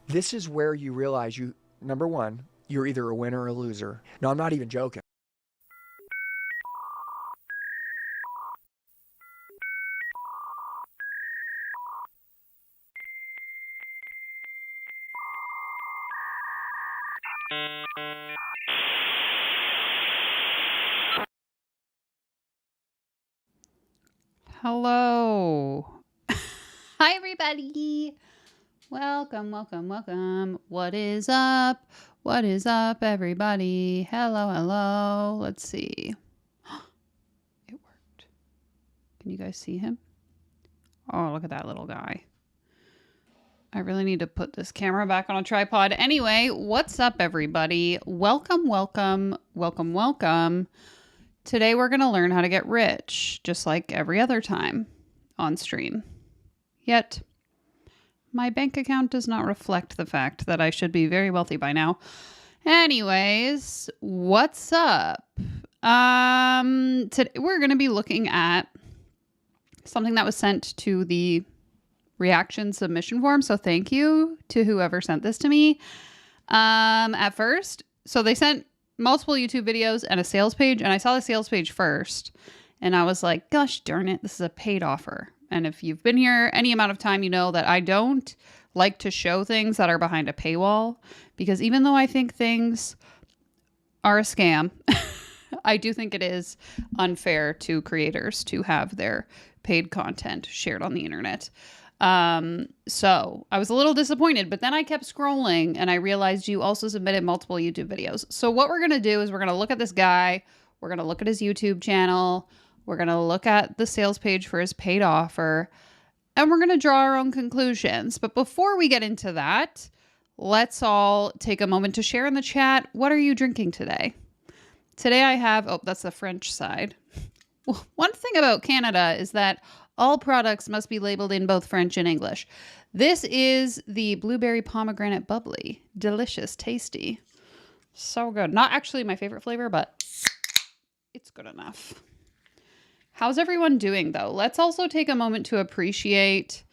This is where you realize number one, you're either a winner or a loser. No, I'm not even joking. Hello. Hi, everybody. Welcome. What is up? What is up, everybody? Hello. Let's see. It worked. Can you guys see him? Oh, look at that little guy. I really need to put this camera back on a tripod. Anyway, what's up, everybody? Welcome. Today we're going to learn how to get rich, just like every other time on stream. Yet, my bank account does not reflect the fact that I should be very wealthy by now. Anyways, what's up? Today we're going to be looking at something that was sent to the reaction submission form. So thank you to whoever sent this to me. At first, so they sent multiple YouTube videos and a sales page, and I saw the sales page first, and I was like, gosh darn it, this is a paid offer. And if you've been here any amount of time, you know that I don't like to show things that are behind a paywall, because even though I think things are a scam, I do think it is unfair to creators to have their paid content shared on the internet. So I was a little disappointed, but then I kept scrolling and I realized you also submitted multiple YouTube videos. So what we're going to do is we're going to look at this guy. We're going to look at his YouTube channel. We're going to look at the sales page for his paid offer, and we're going to draw our own conclusions. But before we get into that, let's all take a moment to share in the chat. What are you drinking today? Today I have, oh, that's the French side. One thing about Canada is that all products must be labeled in both French and English. This is the blueberry pomegranate bubbly. Delicious, tasty. So good. Not actually my favorite flavor, but it's good enough. How's everyone doing, though? Let's also take a moment to appreciate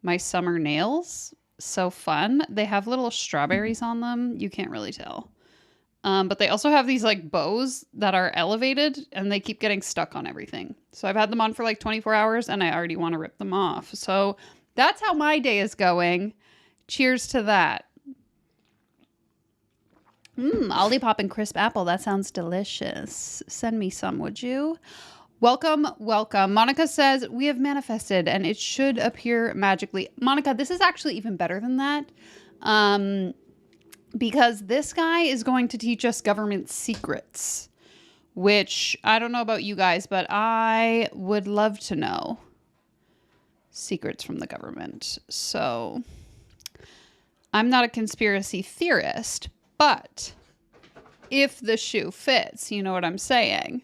my summer nails. So fun. They have little strawberries on them. You can't really tell. But they also have these like bows that are elevated, and they keep getting stuck on everything. So I've had them on for like 24 hours and I already want to rip them off. So that's how my day is going. Cheers to that. Olipop and crisp apple. That sounds delicious. Send me some, would you? Welcome. Monica says, we have manifested and it should appear magically. Monica, this is actually even better than that. Because this guy is going to teach us government secrets, which I don't know about you guys, but I would love to know secrets from the government. So I'm not a conspiracy theorist, but if the shoe fits, you know what I'm saying?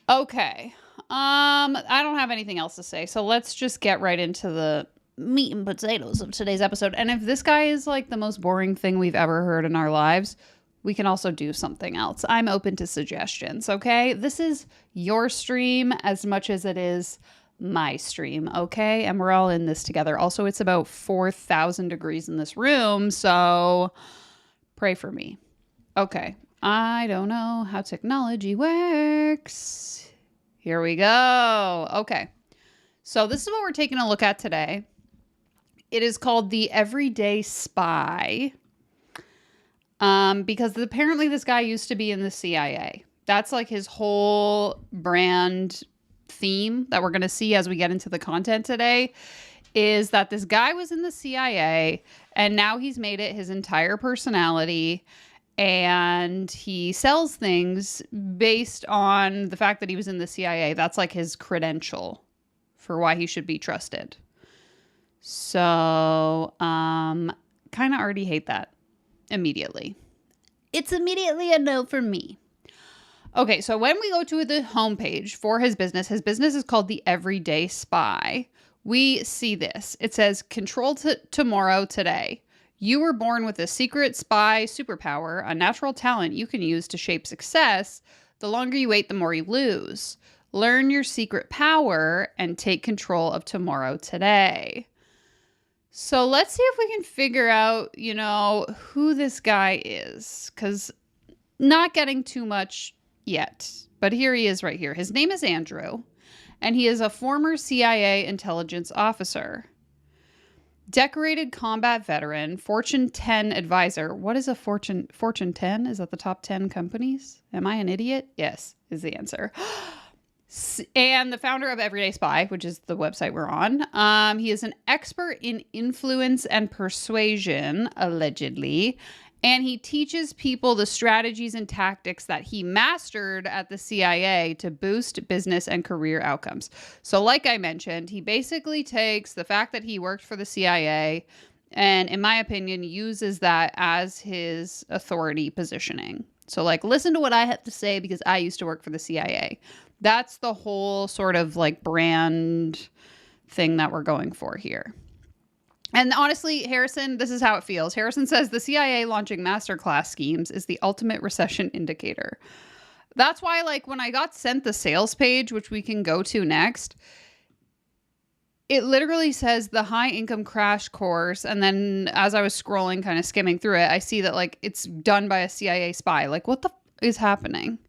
Okay. I don't have anything else to say, so let's just get right into the meat and potatoes of today's episode. And if this guy is like the most boring thing we've ever heard in our lives, we can also do something else. I'm open to suggestions, okay? This is your stream as much as it is my stream, okay? And we're all in this together. Also, it's about 4,000 degrees in this room, so pray for me. Okay, I don't know how technology works. Here we go. Okay, so this is what we're taking a look at today. It is called the Everyday Spy, because apparently this guy used to be in the CIA. That's like his whole brand theme that we're going to see as we get into the content today, is that this guy was in the CIA and now he's made it his entire personality, and he sells things based on the fact that he was in the CIA. That's like his credential for why he should be trusted. So, kind of already hate that immediately. It's immediately a no for me. Okay, so when we go to the homepage for his business is called the Everyday Spy. We see this. It says, control tomorrow today. You were born with a secret spy superpower, a natural talent you can use to shape success. The longer you wait, the more you lose. Learn your secret power and take control of tomorrow today. So let's see if we can figure out, who this guy is. Because not getting too much yet. But here he is right here. His name is Andrew. And he is a former CIA intelligence officer. Decorated combat veteran, Fortune 10 advisor. What is a Fortune 10? Is that the top 10 companies? Am I an idiot? Yes, is the answer. And the founder of Everyday Spy, which is the website we're on. He is an expert in influence and persuasion, allegedly. And he teaches people the strategies and tactics that he mastered at the CIA to boost business and career outcomes. So like I mentioned, he basically takes the fact that he worked for the CIA and, in my opinion, uses that as his authority positioning. So like, listen to what I have to say because I used to work for the CIA. That's the whole sort of like brand thing that we're going for here. And honestly, Harrison, this is how it feels. Harrison says the CIA launching masterclass schemes is the ultimate recession indicator. That's why, like, when I got sent the sales page, which we can go to next, it literally says the high income crash course. And then as I was scrolling, kind of skimming through it, I see that like it's done by a CIA spy. Like, what the is happening?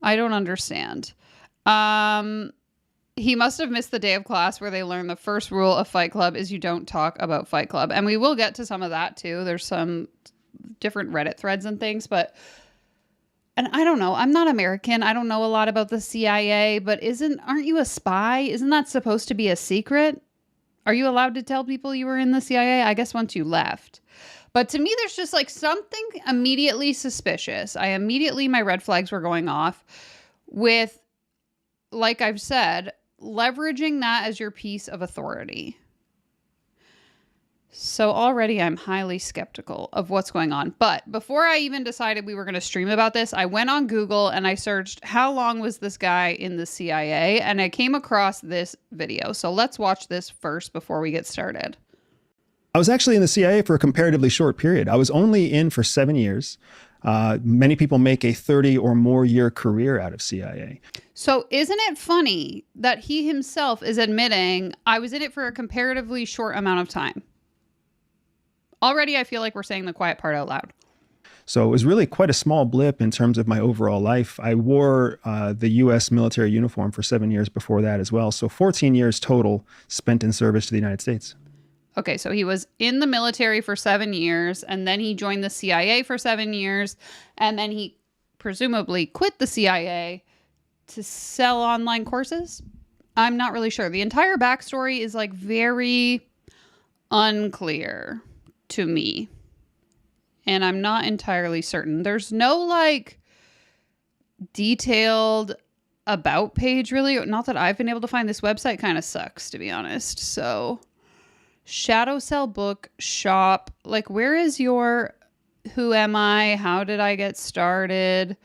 I don't understand. He must have missed the day of class where they learn the first rule of Fight Club is you don't talk about Fight Club. And we will get to some of that too. There's some different Reddit threads and things, and I don't know. I'm not American. I don't know a lot about the CIA, but aren't you a spy? Isn't that supposed to be a secret? Are you allowed to tell people you were in the CIA? I guess once you left. But to me, there's just like something immediately suspicious. My red flags were going off with, like I've said, leveraging that as your piece of authority. So already I'm highly skeptical of what's going on. But before I even decided we were going to stream about this, I went on Google and I searched how long was this guy in the CIA, and I came across this video. So let's watch this first before we get started. I was actually in the CIA for a comparatively short period. I was only in for 7 years. Many people make a 30 or more year career out of CIA. So isn't it funny that he himself is admitting I was in it for a comparatively short amount of time? Already, I feel like we're saying the quiet part out loud. So it was really quite a small blip in terms of my overall life. I wore the U.S. military uniform for 7 years before that as well. So 14 years total spent in service to the United States. Okay, so he was in the military for 7 years, and then he joined the CIA for 7 years, and then he presumably quit the CIA to sell online courses? I'm not really sure. The entire backstory is like very unclear to me, and I'm not entirely certain. There's no like detailed about page really. Not that I've been able to find. This website kind of sucks, to be honest. So Shadow Cell Book Shop, like, where is your who am I? How did I get started?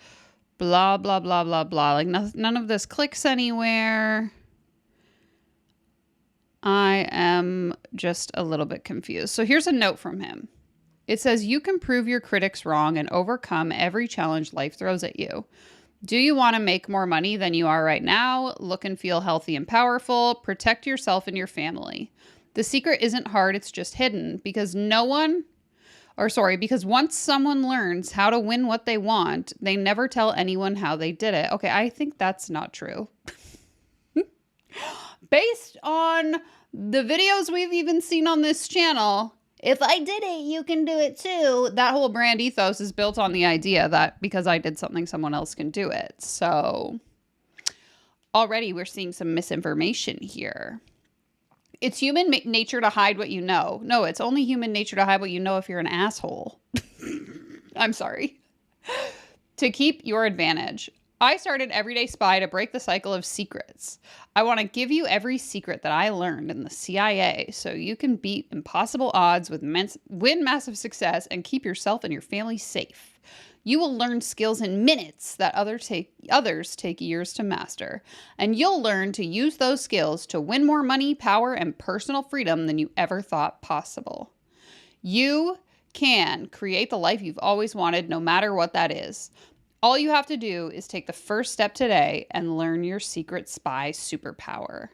Blah, blah, blah, blah, blah. Like, none of this clicks anywhere. I am just a little bit confused. So here's a note from him. It says, you can prove your critics wrong and overcome every challenge life throws at you. Do you want to make more money than you are right now? Look and feel healthy and powerful. Protect yourself and your family. The secret isn't hard, it's just hidden because because once someone learns how to win what they want, they never tell anyone how they did it. Okay, I think that's not true. Based on the videos we've even seen on this channel, if I did it, you can do it too. That whole brand ethos is built on the idea that because I did something, someone else can do it. So already we're seeing some misinformation here. It's human nature to hide what you know. No, it's only human nature to hide what you know if you're an asshole. I'm sorry. To keep your advantage. I started Everyday Spy to break the cycle of secrets. I want to give you every secret that I learned in the CIA so you can beat impossible odds win massive success and keep yourself and your family safe. You will learn skills in minutes that others take years to master. And you'll learn to use those skills to win more money, power, and personal freedom than you ever thought possible. You can create the life you've always wanted, no matter what that is. All you have to do is take the first step today and learn your secret spy superpower.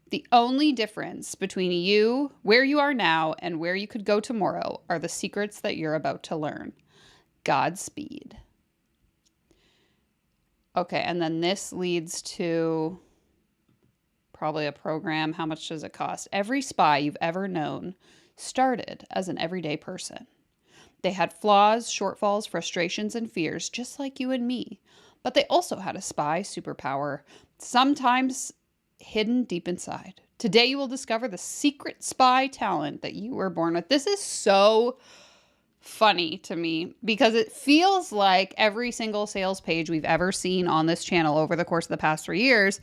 The only difference between you, where you are now, and where you could go tomorrow are the secrets that you're about to learn. Godspeed. Okay, and then this leads to probably a program. How much does it cost? Every spy you've ever known started as an everyday person. They had flaws, shortfalls, frustrations, and fears, just like you and me. But they also had a spy superpower, sometimes hidden deep inside. Today you will discover the secret spy talent that you were born with. This is so funny to me because it feels like every single sales page we've ever seen on this channel over the course of the past 3 years,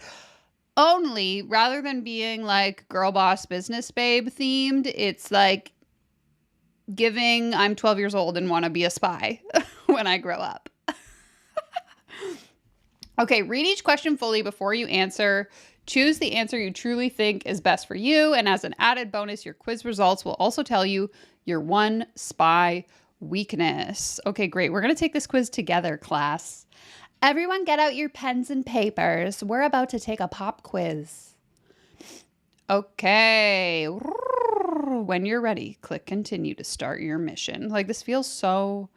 only rather than being like girl boss business babe themed, it's like giving I'm 12 years old and want to be a spy when I grow up. Okay, read each question fully before you answer. Choose the answer you truly think is best for you. And as an added bonus, your quiz results will also tell you your one spy weakness. Okay, great. We're going to take this quiz together, class. Everyone get out your pens and papers. We're about to take a pop quiz. Okay. When you're ready, click continue to start your mission. Like, this feels so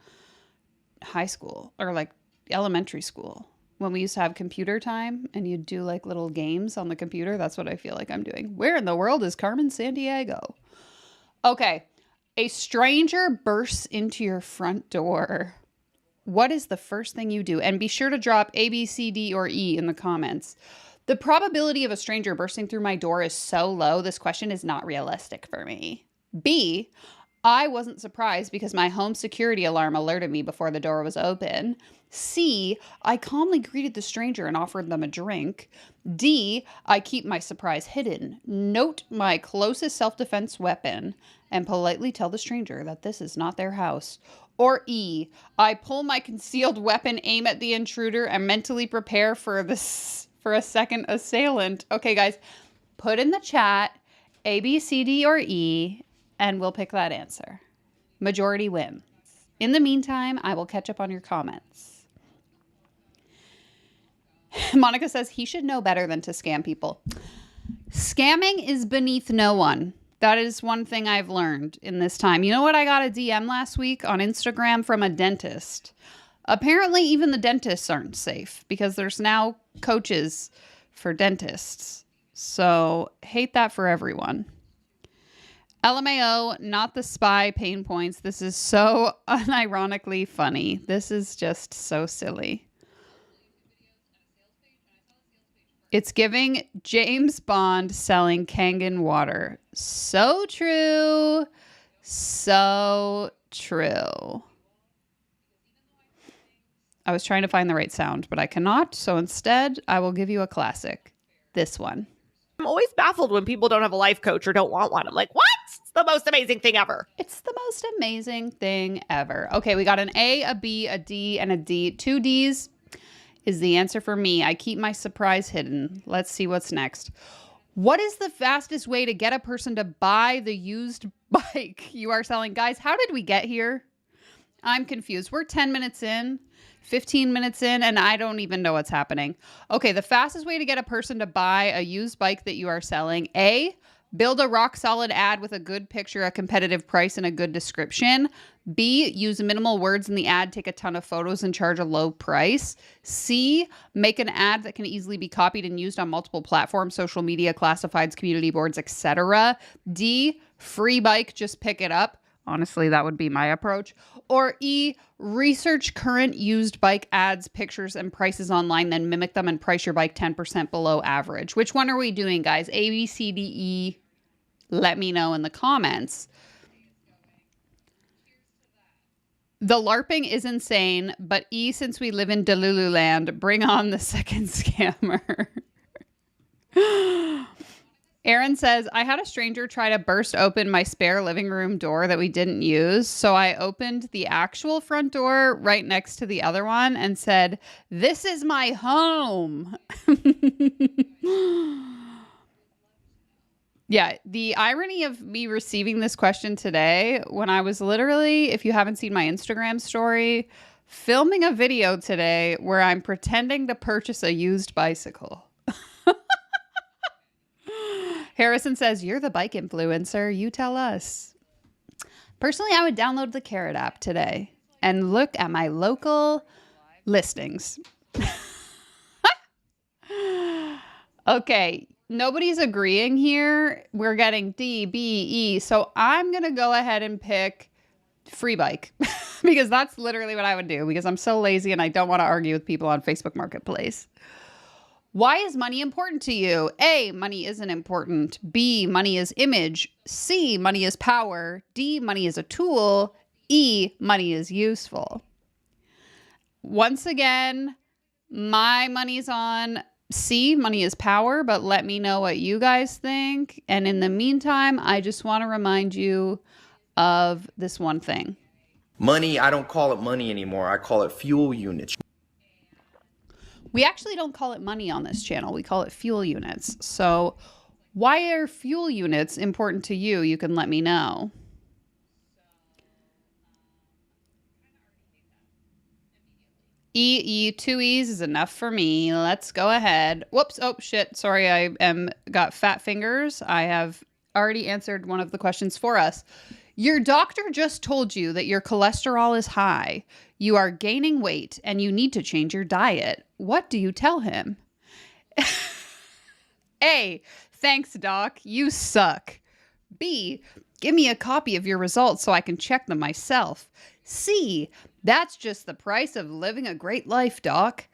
high school or like elementary school. When we used to have computer time and you'd do like little games on the computer, that's what I feel like I'm doing. Where in the world is Carmen Sandiego? Okay. A stranger bursts into your front door. What is the first thing you do? And be sure to drop A, B, C, D, or E in the comments. The probability of a stranger bursting through my door is so low, this question is not realistic for me. B, I wasn't surprised because my home security alarm alerted me before the door was open. C, I calmly greeted the stranger and offered them a drink. D, I keep my surprise hidden, note my closest self-defense weapon, and politely tell the stranger that this is not their house. Or E, I pull my concealed weapon, aim at the intruder, and mentally prepare for a second assailant. Okay, guys, put in the chat A, B, C, D, or E, and we'll pick that answer. Majority wins. In the meantime, I will catch up on your comments. Monica says he should know better than to scam people. Scamming is beneath no one. That is one thing I've learned in this time. You know what? I got a DM last week on Instagram from a dentist. Apparently, even the dentists aren't safe because there's now coaches for dentists. So, hate that for everyone. LMAO, not the spy pain points. This is so unironically funny. This is just so silly. It's giving James Bond selling Kangen water. So true. So true. I was trying to find the right sound, but I cannot. So instead, I will give you a classic. This one. I'm always baffled when people don't have a life coach or don't want one. I'm like, what? It's the most amazing thing ever. It's the most amazing thing ever. Okay, we got an A, a B, a D, and a D. 2 Ds is the answer for me. I keep my surprise hidden. Let's see what's next. What is the fastest way to get a person to buy the used bike you are selling? Guys, how did we get here? I'm confused. We're 10 minutes in, 15 minutes in, and I don't even know what's happening. Okay, the fastest way to get a person to buy a used bike that you are selling. A, build a rock solid ad with a good picture, a competitive price, and a good description. B, use minimal words in the ad, take a ton of photos, and charge a low price. C, make an ad that can easily be copied and used on multiple platforms, social media, classifieds, community boards, etc. D, free bike, just pick it up. Honestly, that would be my approach. Or E, research current used bike ads, pictures, and prices online, then mimic them and price your bike 10% below average. Which one are we doing, guys? A, B, C, D, E? Let me know in the comments. The LARPing is insane, but E, since we live in Delulu land, bring on the second scammer. Aaron says, I had a stranger try to burst open my spare living room door that we didn't use. So I opened the actual front door right next to the other one and said, "This is my home." Yeah, the irony of me receiving this question today when I was literally, if you haven't seen my Instagram story, filming a video today where I'm pretending to purchase a used bicycle. Harrison says, you're the bike influencer. You tell us. Personally, I would download the Carrot app today and look at my local listings. Okay, nobody's agreeing here. We're getting D, B, E. So I'm going to go ahead and pick free bike because that's literally what I would do because I'm so lazy and I don't want to argue with people on Facebook Marketplace. Why is money important to you? A, money isn't important. B, money is image. C, money is power. D, money is a tool. E, money is useful. Once again, my money's on C, money is power, but let me know what you guys think. And in the meantime, I just want to remind you of this one thing. Money, I don't call it money anymore. I call it fuel units. We actually don't call it money on this channel. We call it fuel units. So why are fuel units important to you? You can let me know. Two E's is enough for me. Let's go ahead. Whoops. Oh, shit. Sorry, I got fat fingers. I have already answered one of the questions for us. Your doctor just told you that your cholesterol is high. You are gaining weight and you need to change your diet. What do you tell him? A, thanks, doc. You suck. B, give me a copy of your results so I can check them myself. C, that's just the price of living a great life, doc.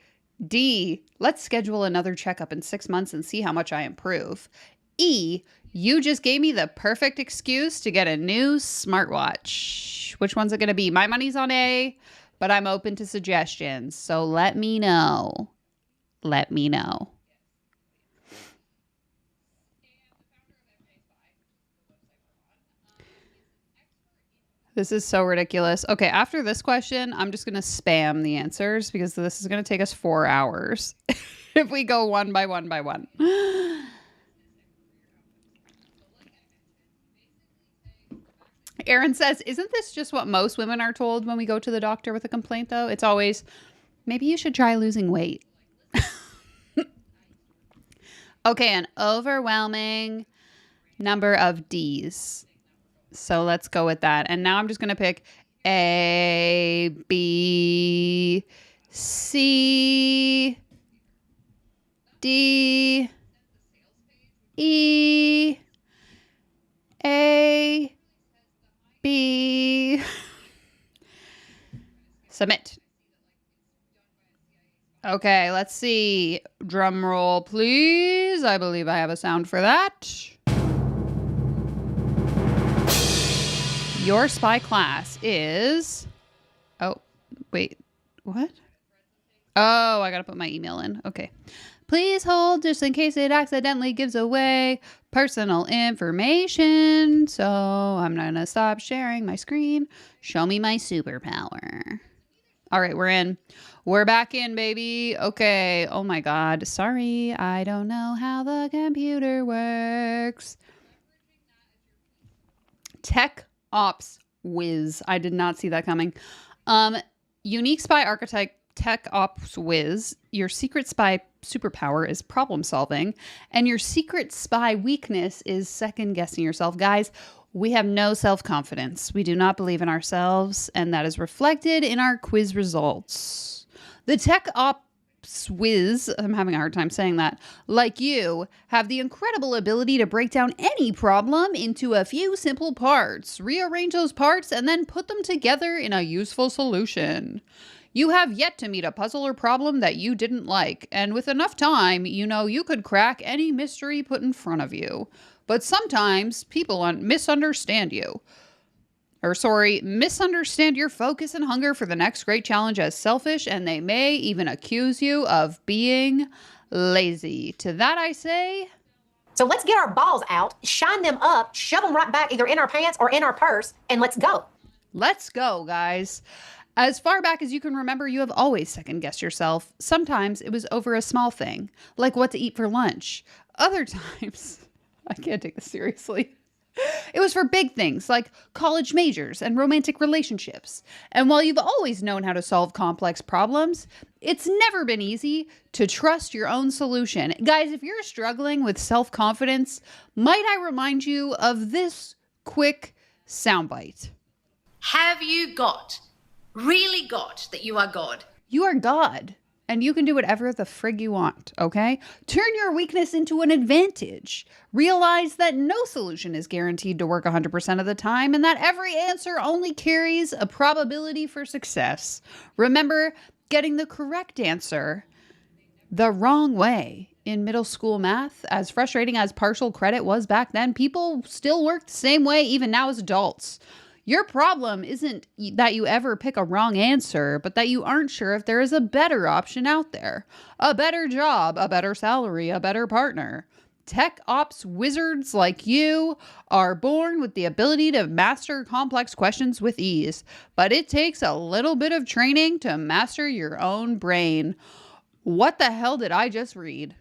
D, let's schedule another checkup in 6 months and see how much I improve. E, you just gave me the perfect excuse to get a new smartwatch. Which one's it going to be? My money's on A, but I'm open to suggestions. So let me know. Let me know. This is so ridiculous. Okay, after this question, I'm just going to spam the answers because this is going to take us 4 hours if we go one by one by one. Aaron says, isn't this just what most women are told when we go to the doctor with a complaint, though? It's always, maybe you should try losing weight. Okay, an overwhelming number of D's. So let's go with that. And now I'm just going to pick A, B, C, D, E, A, B. Submit. Okay, let's see. Drum roll, please. I believe I have a sound for that. Your spy class is... Oh, wait. What? Oh, I gotta put my email in. Okay. Please hold just in case it accidentally gives away personal information. So I'm not gonna stop sharing my screen. Show me my superpower. All right, we're in. We're back in, baby. Okay. Oh my God. Sorry. I don't know how the computer works. Tech Ops Whiz. I did not see that coming. Unique spy archetype Tech Ops Whiz. Your secret spy superpower is problem solving, and your secret spy weakness is second guessing yourself. Guys, we have no self-confidence. We do not believe in ourselves, and that is reflected in our quiz results. The Tech Ops Whiz, I'm having a hard time saying that, like you, have the incredible ability to break down any problem into a few simple parts, rearrange those parts, and then put them together in a useful solution. You have yet to meet a puzzle or problem that you didn't like, and with enough time, you know you could crack any mystery put in front of you. But sometimes people misunderstand you. Misunderstand your focus and hunger for the next great challenge as selfish, and they may even accuse you of being lazy. To that I say... So let's get our balls out, shine them up, shove them right back either in our pants or in our purse, and let's go. Let's go, guys. As far back as you can remember, you have always second-guessed yourself. Sometimes it was over a small thing, like what to eat for lunch. Other times... I can't take this seriously. It was for big things like college majors and romantic relationships. And while you've always known how to solve complex problems, it's never been easy to trust your own solution. Guys, if you're struggling with self-confidence, might I remind you of this quick soundbite? Have you really got that you are God? You are God, and you can do whatever the frig you want, okay? Turn your weakness into an advantage. Realize that no solution is guaranteed to work 100% of the time, and that every answer only carries a probability for success. Remember, getting the correct answer the wrong way in middle school math, as frustrating as partial credit was back then, people still work the same way even now as adults. Your problem isn't that you ever pick a wrong answer, but that you aren't sure if there is a better option out there. A better job, a better salary, a better partner. Tech ops wizards like you are born with the ability to master complex questions with ease, but it takes a little bit of training to master your own brain. What the hell did I just read?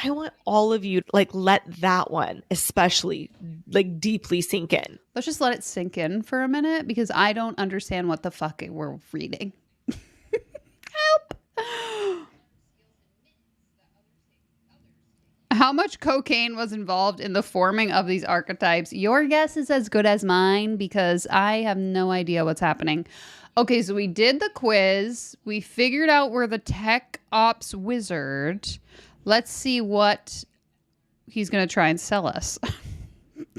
I want all of you to let that one especially deeply sink in. Let's just let it sink in for a minute because I don't understand what the fuck we're reading. Help! How much cocaine was involved in the forming of these archetypes? Your guess is as good as mine because I have no idea what's happening. Okay, so we did the quiz. We figured out we're the tech ops wizard. Let's see what he's going to try and sell us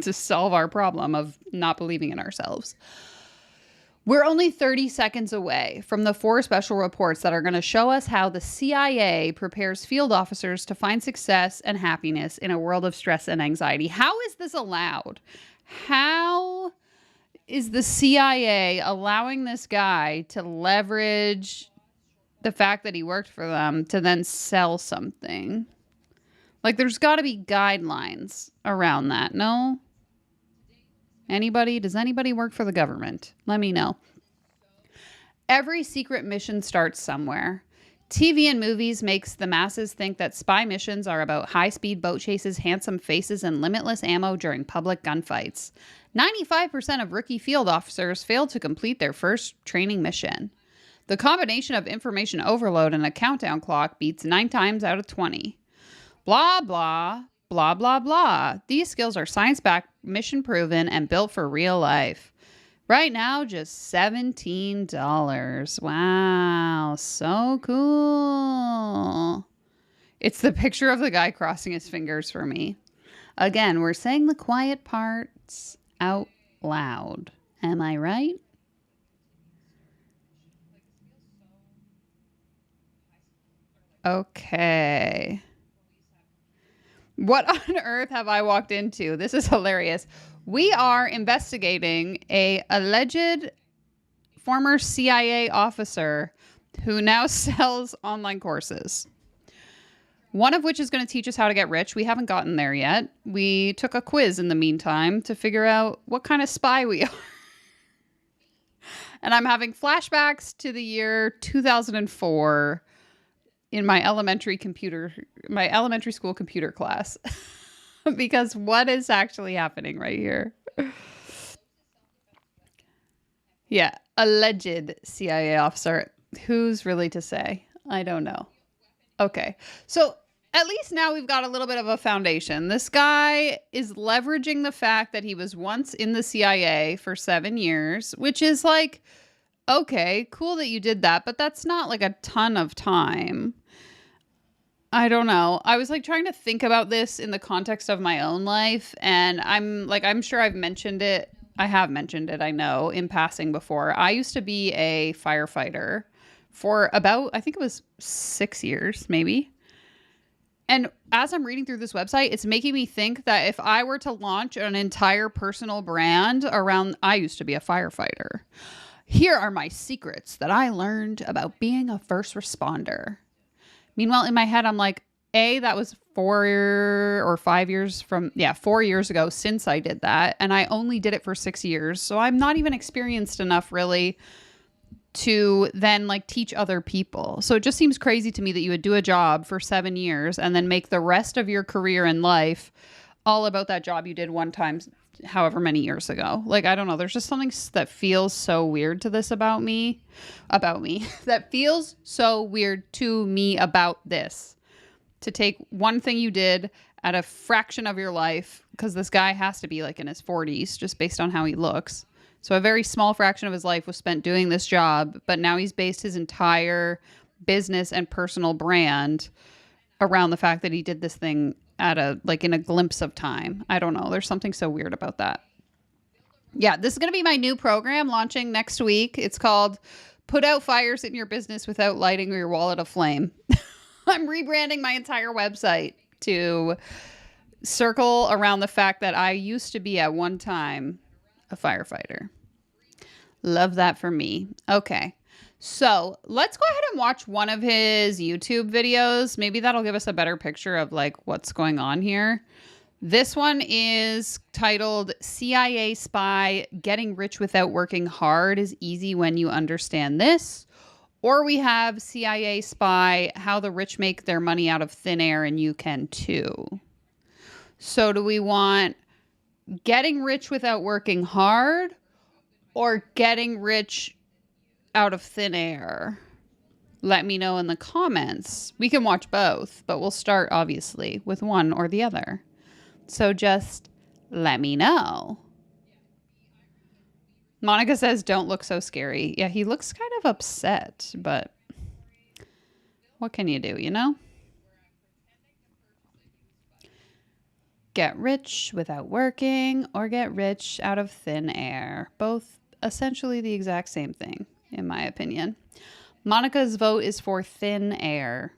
to solve our problem of not believing in ourselves. We're only 30 seconds away from the 4 special reports that are going to show us how the CIA prepares field officers to find success and happiness in a world of stress and anxiety. How is this allowed? How is the CIA allowing this guy to leverage the fact that he worked for them to then sell something? There's got to be guidelines around that, no? Anybody? Does anybody work for the government? Let me know. Every secret mission starts somewhere. TV and movies makes the masses think that spy missions are about high-speed boat chases, handsome faces, and limitless ammo during public gunfights. 95% of rookie field officers fail to complete their first training mission. The combination of information overload and a countdown clock beats 9 times out of 20. Blah, blah, blah, blah, blah. These skills are science-backed, mission-proven, and built for real life. Right now, just $17. Wow, so cool. It's the picture of the guy crossing his fingers for me. Again, we're saying the quiet parts out loud. Am I right? Okay. What on earth have I walked into? This is hilarious. We are investigating a alleged former CIA officer who now sells online courses. One of which is going to teach us how to get rich. We haven't gotten there yet. We took a quiz in the meantime to figure out what kind of spy we are. And I'm having flashbacks to the year 2004 in my elementary school computer class. Because what is actually happening right here? Yeah, alleged CIA officer. Who's really to say? I don't know. Okay, so at least now we've got a little bit of a foundation. This guy is leveraging the fact that he was once in the CIA for 7 years, which is okay, cool that you did that, but that's not a ton of time. I don't know. I was trying to think about this in the context of my own life. And I'm sure I've mentioned it. I have mentioned it, I know, in passing before. I used to be a firefighter for about, I think it was 6 years, maybe. And as I'm reading through this website, it's making me think that if I were to launch an entire personal brand around, I used to be a firefighter. Here are my secrets that I learned about being a first responder. Meanwhile, in my head, I'm that was 4 or 5 years 4 years ago since I did that. And I only did it for 6 years. So I'm not even experienced enough really to then teach other people. So it just seems crazy to me that you would do a job for 7 years and then make the rest of your career in life all about that job you did one time however many years ago. Like, I don't know. There's just something that feels so weird to this about me, that feels so weird to me about this. To take one thing you did at a fraction of your life, because this guy has to be like in his 40s, just based on how he looks. So a very small fraction of his life was spent doing this job, but now he's based his entire business and personal brand around the fact that he did this thing at in a glimpse of time. I don't know. There's something so weird about that. Yeah, this is going to be my new program launching next week. It's called Put Out Fires in Your Business Without Lighting Your Wallet Aflame. I'm rebranding my entire website to circle around the fact that I used to be at one time a firefighter. Love that for me. Okay. So let's go ahead and watch one of his YouTube videos. Maybe that'll give us a better picture of like what's going on here. This one is titled CIA Spy, Getting Rich Without Working Hard is Easy When You Understand This. Or we have CIA Spy, How the Rich Make Their Money Out of Thin Air and You Can Too. So do we want getting rich without working hard or getting rich out of thin air? Let me know in the comments. We can watch both, but we'll start obviously with one or the other. So just let me know. Monica says, don't look so scary. Yeah, he looks kind of upset, but what can you do, you know? Get rich without working or get rich out of thin air. Both essentially the exact same thing, in my opinion. Monica's vote is for thin air.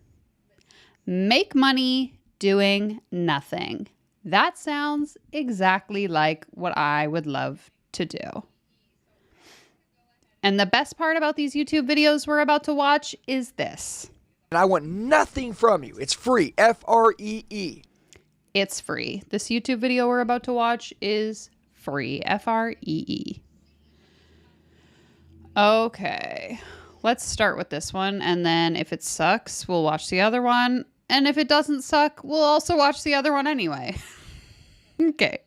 Make money doing nothing. That sounds exactly like what I would love to do. And the best part about these YouTube videos we're about to watch is this. And I want nothing from you. It's free. Free. It's free. This YouTube video we're about to watch is free. Free. Okay. Let's start with this one. And then if it sucks, we'll watch the other one. And if it doesn't suck, we'll also watch the other one anyway. Okay.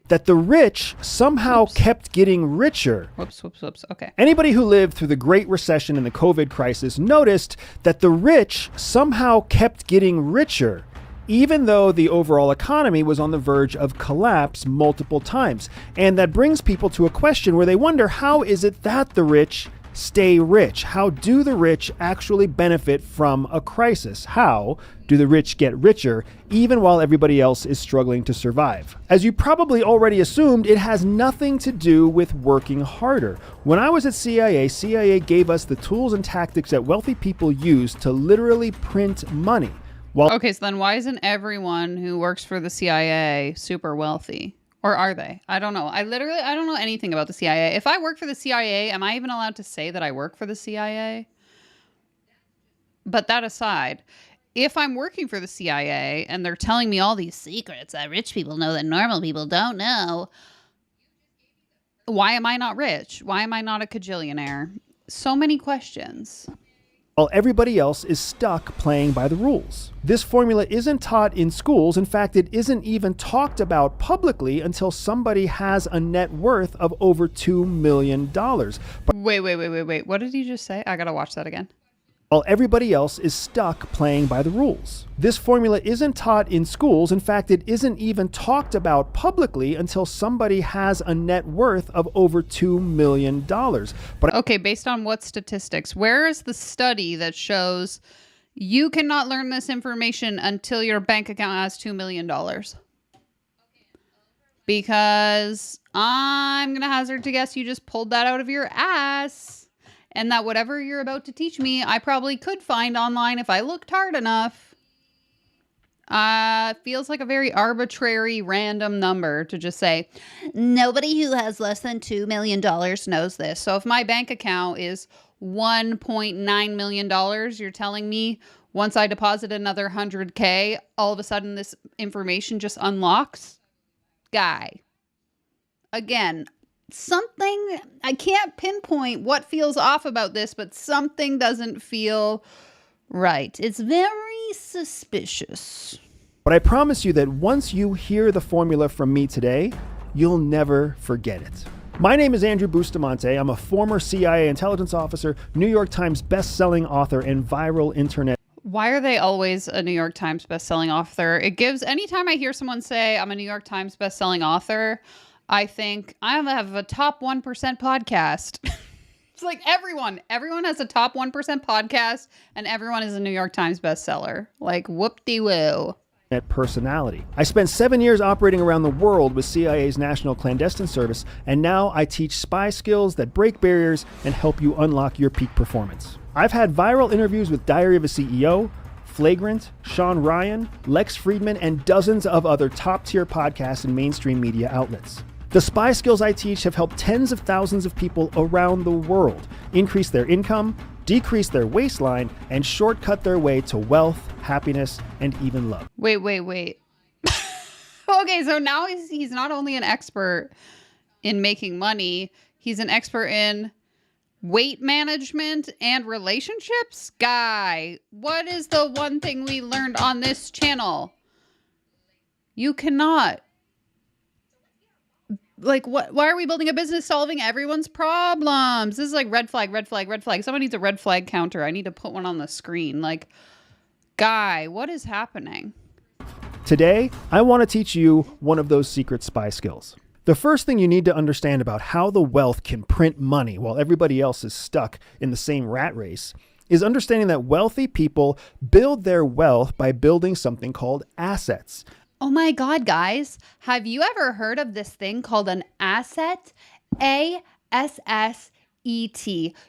That the rich somehow kept getting richer. Whoops. Okay. Anybody who lived through the Great Recession and the COVID crisis noticed that the rich somehow kept getting richer, even though the overall economy was on the verge of collapse multiple times. And that brings people to a question where they wonder, how is it that the rich stay rich? How do the rich actually benefit from a crisis? How do the rich get richer even while everybody else is struggling to survive? As you probably already assumed, it has nothing to do with working harder. When I was at CIA gave us the tools and tactics that wealthy people use to literally print money. Okay, so then why isn't everyone who works for the CIA super wealthy? Or are they? I don't know. I don't know anything about the CIA. If I work for the CIA, am I even allowed to say that I work for the CIA? But that aside, if I'm working for the CIA and they're telling me all these secrets that rich people know that normal people don't know, why am I not rich? Why am I not a cajillionaire? So many questions. While everybody else is stuck playing by the rules. This formula isn't taught in schools. In fact, it isn't even talked about publicly until somebody has a net worth of over $2 million. Wait. What did you just say? I gotta watch that again. While everybody else is stuck playing by the rules. This formula isn't taught in schools. In fact, it isn't even talked about publicly until somebody has a net worth of over $2 million. Okay, based on what statistics? Where is the study that shows you cannot learn this information until your bank account has $2 million? Because I'm going to hazard to guess you just pulled that out of your ass. And that whatever you're about to teach me, I probably could find online if I looked hard enough. Feels like a very arbitrary, random number to just say, nobody who has less than $2 million knows this. So if my bank account is $1.9 million, you're telling me once I deposit another 100K, all of a sudden this information just unlocks? Guy. Again, something, I can't pinpoint what feels off about this, but something doesn't feel right. It's very suspicious. But I promise you that once you hear the formula from me today, You'll never forget it. My name is Andrew Bustamante. I'm a former CIA intelligence officer, New York Times best-selling author, and viral internet. Why are they always a New York Times bestselling author? It gives, anytime I hear someone say I'm a New York Times bestselling author, I think I have a top 1% podcast. It's like everyone has a top 1% podcast and everyone is a New York Times bestseller. Like whoop-de-woo. Personality. I spent 7 years operating around the world with CIA's National Clandestine Service, and now I teach spy skills that break barriers and help you unlock your peak performance. I've had viral interviews with Diary of a CEO, Flagrant, Sean Ryan, Lex Friedman, and dozens of other top-tier podcasts and mainstream media outlets. The spy skills I teach have helped tens of thousands of people around the world increase their income, decrease their waistline, and shortcut their way to wealth, happiness, and even love. Wait. Okay, so now he's not only an expert in making money, he's an expert in weight management and relationships? Guy, what is the one thing we learned on this channel? You cannot. Like, what? Why are we building a business solving everyone's problems? This is like red flag, red flag, red flag. Someone needs a red flag counter. I need to put one on the screen. Like, Guy, what is happening? Today, I want to teach you one of those secret spy skills. The first thing you need to understand about how the wealth can print money while everybody else is stuck in the same rat race is understanding that wealthy people build their wealth by building something called assets. Oh my God, guys. Have you ever heard of this thing called an asset? A-S-S-E-T.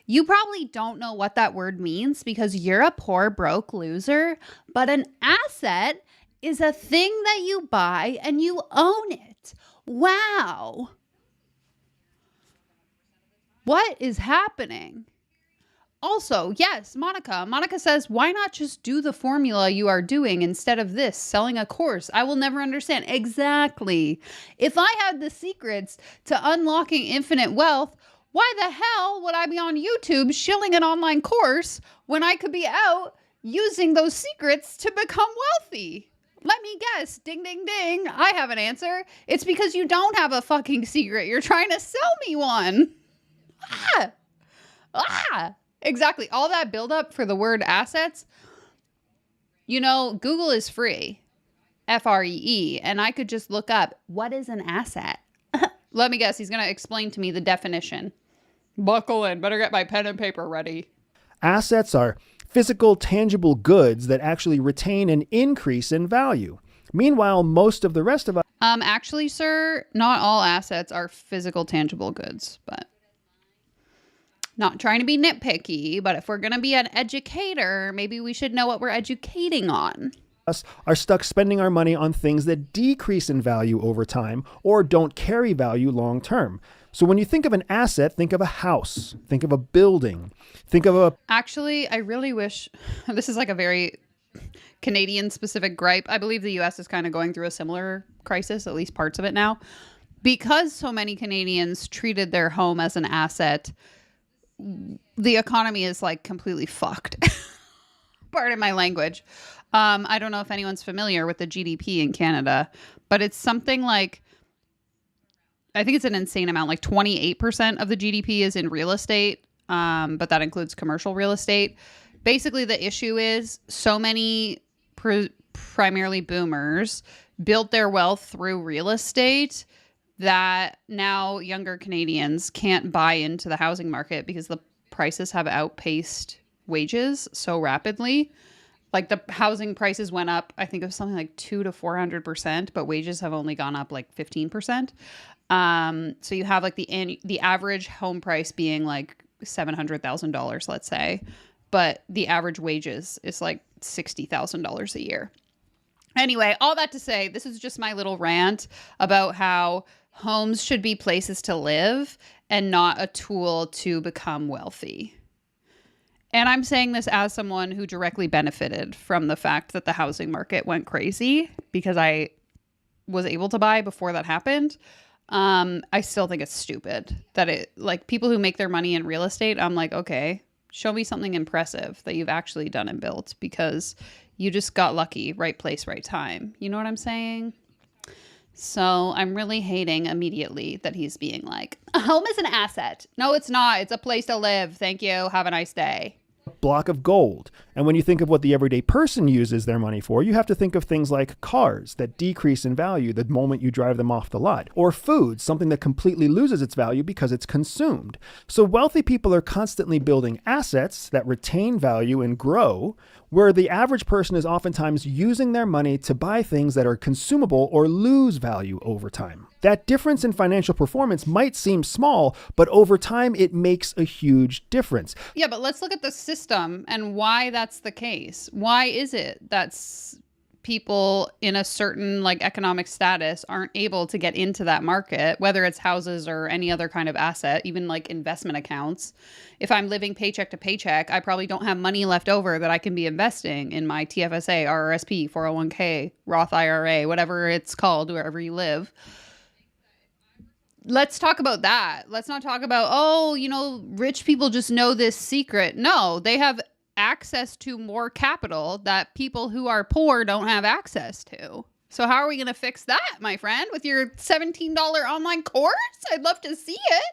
You probably don't know what that word means because you're a poor, broke loser. But an asset is a thing that you buy and you own it. Wow. What is happening? Also, yes, Monica says, why not just do the formula you are doing instead of this, selling a course? I will never understand. Exactly. If I had the secrets to unlocking infinite wealth, why the hell would I be on YouTube shilling an online course when I could be out using those secrets to become wealthy? Let me guess. Ding, ding, ding. I have an answer. It's because you don't have a fucking secret. You're trying to sell me one. Exactly. All that buildup for the word assets. You know, Google is free. Free. And I could just look up, what is an asset? Let me guess. He's going to explain to me the definition. Buckle in. Better get my pen and paper ready. Assets are physical, tangible goods that actually retain an increase in value. Meanwhile, most of the rest of us... Actually, sir, not all assets are physical, tangible goods, but... Not trying to be nitpicky, but if we're going to be an educator, maybe we should know what we're educating on. Us are stuck spending our money on things that decrease in value over time or don't carry value long term. So when you think of an asset, think of a house, think of a building, think of a... Actually, I really wish, this is like a very Canadian specific gripe. I believe the US is kind of going through a similar crisis, at least parts of it now. Because so many Canadians treated their home as an asset, the economy is like completely fucked. Pardon my language. I don't know if anyone's familiar with the GDP in Canada, but it's something like, I think it's an insane amount, like 28% of the GDP is in real estate, but that includes commercial real estate. Basically, the issue is so many primarily boomers built their wealth through real estate that now younger Canadians can't buy into the housing market because the prices have outpaced wages so rapidly. Like the housing prices went up, I think it was something like 200 to 400%, but wages have only gone up like 15%. So you have like the average home price being like $700,000, let's say, but the average wages is like $60,000 a year. Anyway, all that to say, this is just my little rant about how homes should be places to live and not a tool to become wealthy. And I'm saying this as someone who directly benefited from the fact that the housing market went crazy because I was able to buy before that happened. I still think it's stupid that it, like, people who make their money in real estate, I'm like, okay, show me something impressive that you've actually done and built, because you just got lucky, right place, right time. You know what I'm saying? So I'm really hating immediately that he's being like, a home is an asset. No, it's not. It's a place to live. Thank you. Have a nice day. Block of gold. And when you think of what the everyday person uses their money for, you have to think of things like cars that decrease in value the moment you drive them off the lot, or food, something that completely loses its value because it's consumed. So wealthy people are constantly building assets that retain value and grow, where the average person is oftentimes using their money to buy things that are consumable or lose value over time. That difference in financial performance might seem small, but over time it makes a huge difference. Yeah, but let's look at the system and why that's the case. Why is it that people in a certain like economic status aren't able to get into that market, whether it's houses or any other kind of asset, even like investment accounts? If I'm living paycheck to paycheck, I probably don't have money left over that I can be investing in my TFSA, RRSP, 401k, Roth IRA, whatever it's called, wherever you live. Let's talk about that. Let's not talk about, oh, rich people just know this secret. No, they have access to more capital that people who are poor don't have access to. So how are we going to fix that, my friend, with your $17 online course? I'd love to see it.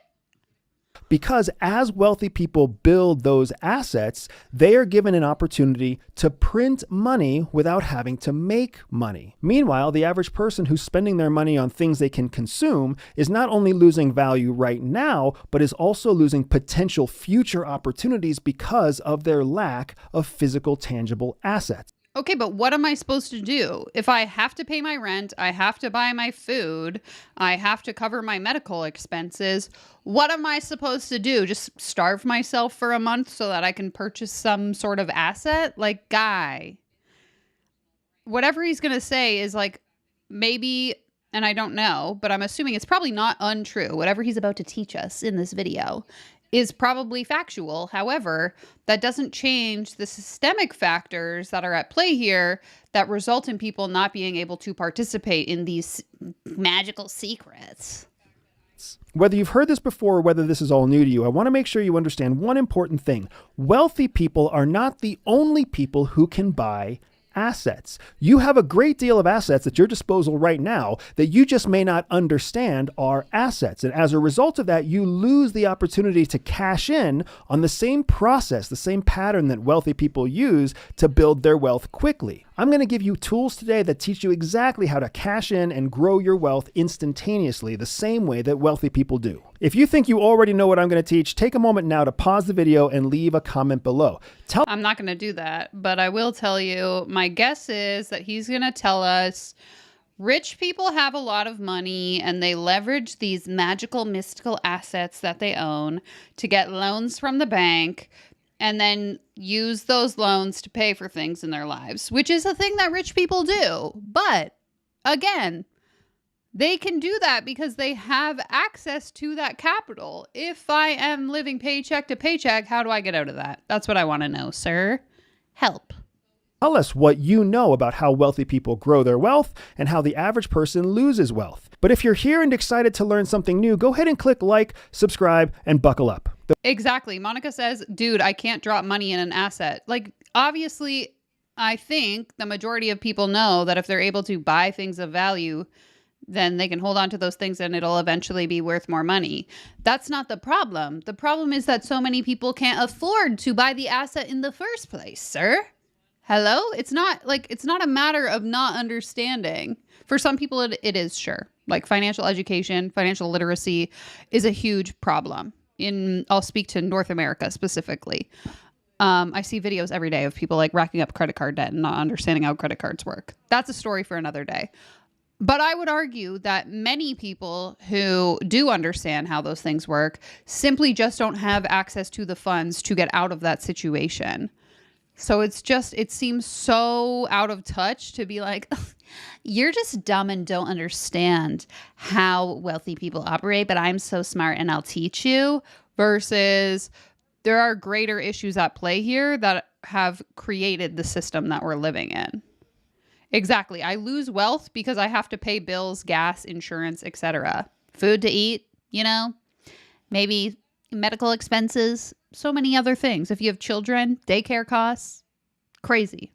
Because as wealthy people build those assets, they are given an opportunity to print money without having to make money. Meanwhile, the average person who's spending their money on things they can consume is not only losing value right now, but is also losing potential future opportunities because of their lack of physical, tangible assets. Okay, but what am I supposed to do? If I have to pay my rent, I have to buy my food, I have to cover my medical expenses, what am I supposed to do? Just starve myself for a month so that I can purchase some sort of asset? Like, guy, whatever he's going to say is like, maybe, and I don't know, but I'm assuming it's probably not untrue. Whatever he's about to teach us in this video is probably factual. However, that doesn't change the systemic factors that are at play here that result in people not being able to participate in these magical secrets. Whether you've heard this before or whether this is all new to you, I want to make sure you understand one important thing. Wealthy people are not the only people who can buy assets. You have a great deal of assets at your disposal right now that you just may not understand are assets. And as a result of that, you lose the opportunity to cash in on the same process, the same pattern that wealthy people use to build their wealth quickly. I'm going to give you tools today that teach you exactly how to cash in and grow your wealth instantaneously, the same way that wealthy people do. If you think you already know what I'm going to teach, take a moment now to pause the video and leave a comment below. I'm not going to do that, but I will tell you, my guess is that he's going to tell us rich people have a lot of money and they leverage these magical, mystical assets that they own to get loans from the bank and then use those loans to pay for things in their lives, which is a thing that rich people do. But again, they can do that because they have access to that capital. If I am living paycheck to paycheck, how do I get out of that? That's what I want to know, sir. Help. Tell us what you know about how wealthy people grow their wealth and how the average person loses wealth. But if you're here and excited to learn something new, go ahead and click like, subscribe, and buckle up. Exactly. Monica says, dude, I can't drop money in an asset. Like, obviously, I think the majority of people know that if they're able to buy things of value, then they can hold on to those things and it'll eventually be worth more money. That's not the problem. The problem is that so many people can't afford to buy the asset in the first place, sir. Hello? It's not a matter of not understanding. For some people, it is, sure. Like financial education, financial literacy is a huge problem. I'll speak to North America specifically. I see videos every day of people like racking up credit card debt and not understanding how credit cards work. That's a story for another day. But I would argue that many people who do understand how those things work simply just don't have access to the funds to get out of that situation. So it seems so out of touch to be like, you're just dumb and don't understand how wealthy people operate, but I'm so smart and I'll teach you, versus there are greater issues at play here that have created the system that we're living in. Exactly. I lose wealth because I have to pay bills, gas, insurance, etc. Food to eat, maybe medical expenses, so many other things. If you have children, daycare costs, crazy.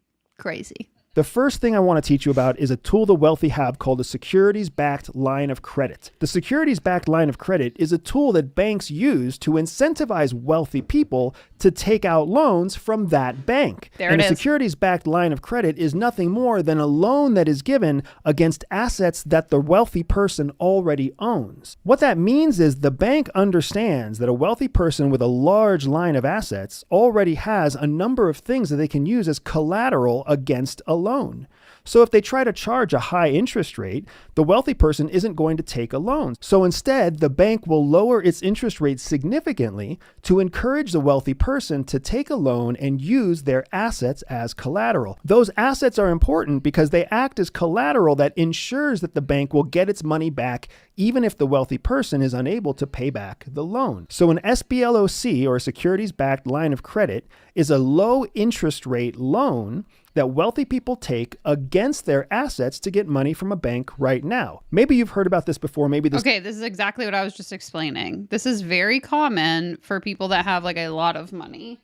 The first thing I want to teach you about is a tool the wealthy have called a securities-backed line of credit. The securities-backed line of credit is a tool that banks use to incentivize wealthy people to take out loans from that bank. There it is. A securities-backed line of credit is nothing more than a loan that is given against assets that the wealthy person already owns. What that means is the bank understands that a wealthy person with a large line of assets already has a number of things that they can use as collateral against a loan. So if they try to charge a high interest rate, the wealthy person isn't going to take a loan. So instead, the bank will lower its interest rate significantly to encourage the wealthy person to take a loan and use their assets as collateral. Those assets are important because they act as collateral that ensures that the bank will get its money back even if the wealthy person is unable to pay back the loan. So an SBLOC, or a securities-backed line of credit, is a low interest rate loan that wealthy people take against their assets to get money from a bank right now. Maybe you've heard about this before. Maybe this. Okay, this is exactly what I was just explaining. This is very common for people that have like a lot of money,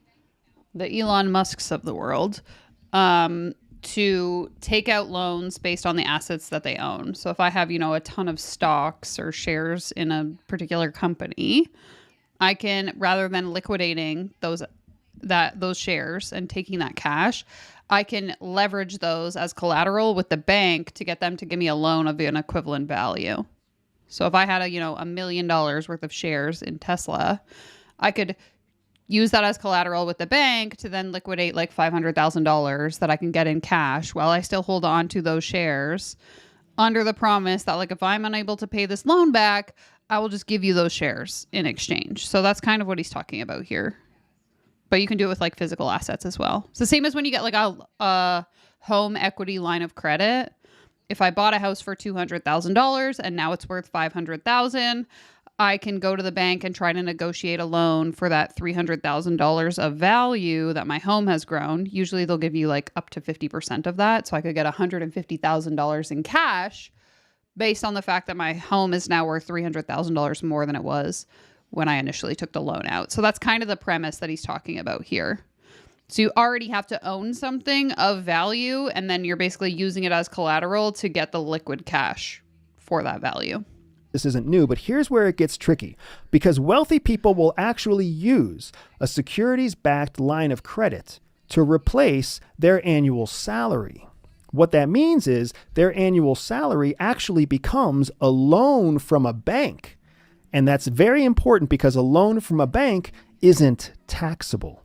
the Elon Musks of the world, to take out loans based on the assets that they own. So if I have, a ton of stocks or shares in a particular company, I can, rather than liquidating those shares and taking that cash, I can leverage those as collateral with the bank to get them to give me a loan of an equivalent value. So if I had $1 million worth of shares in Tesla, I could use that as collateral with the bank to then liquidate like $500,000 that I can get in cash while I still hold on to those shares under the promise that like if I'm unable to pay this loan back, I will just give you those shares in exchange. So that's kind of what he's talking about here. But you can do it with like physical assets as well. It's the same as when you get like a home equity line of credit. If I bought a house for $200,000 and now it's worth $500,000, I can go to the bank and try to negotiate a loan for that $300,000 of value that my home has grown. Usually they'll give you like up to 50% of that. So I could get $150,000 in cash based on the fact that my home is now worth $300,000 more than it was when I initially took the loan out. So that's kind of the premise that he's talking about here. So you already have to own something of value, and then you're basically using it as collateral to get the liquid cash for that value. This isn't new, but here's where it gets tricky, because wealthy people will actually use a securities-backed line of credit to replace their annual salary. What that means is their annual salary actually becomes a loan from a bank. And that's very important because a loan from a bank isn't taxable.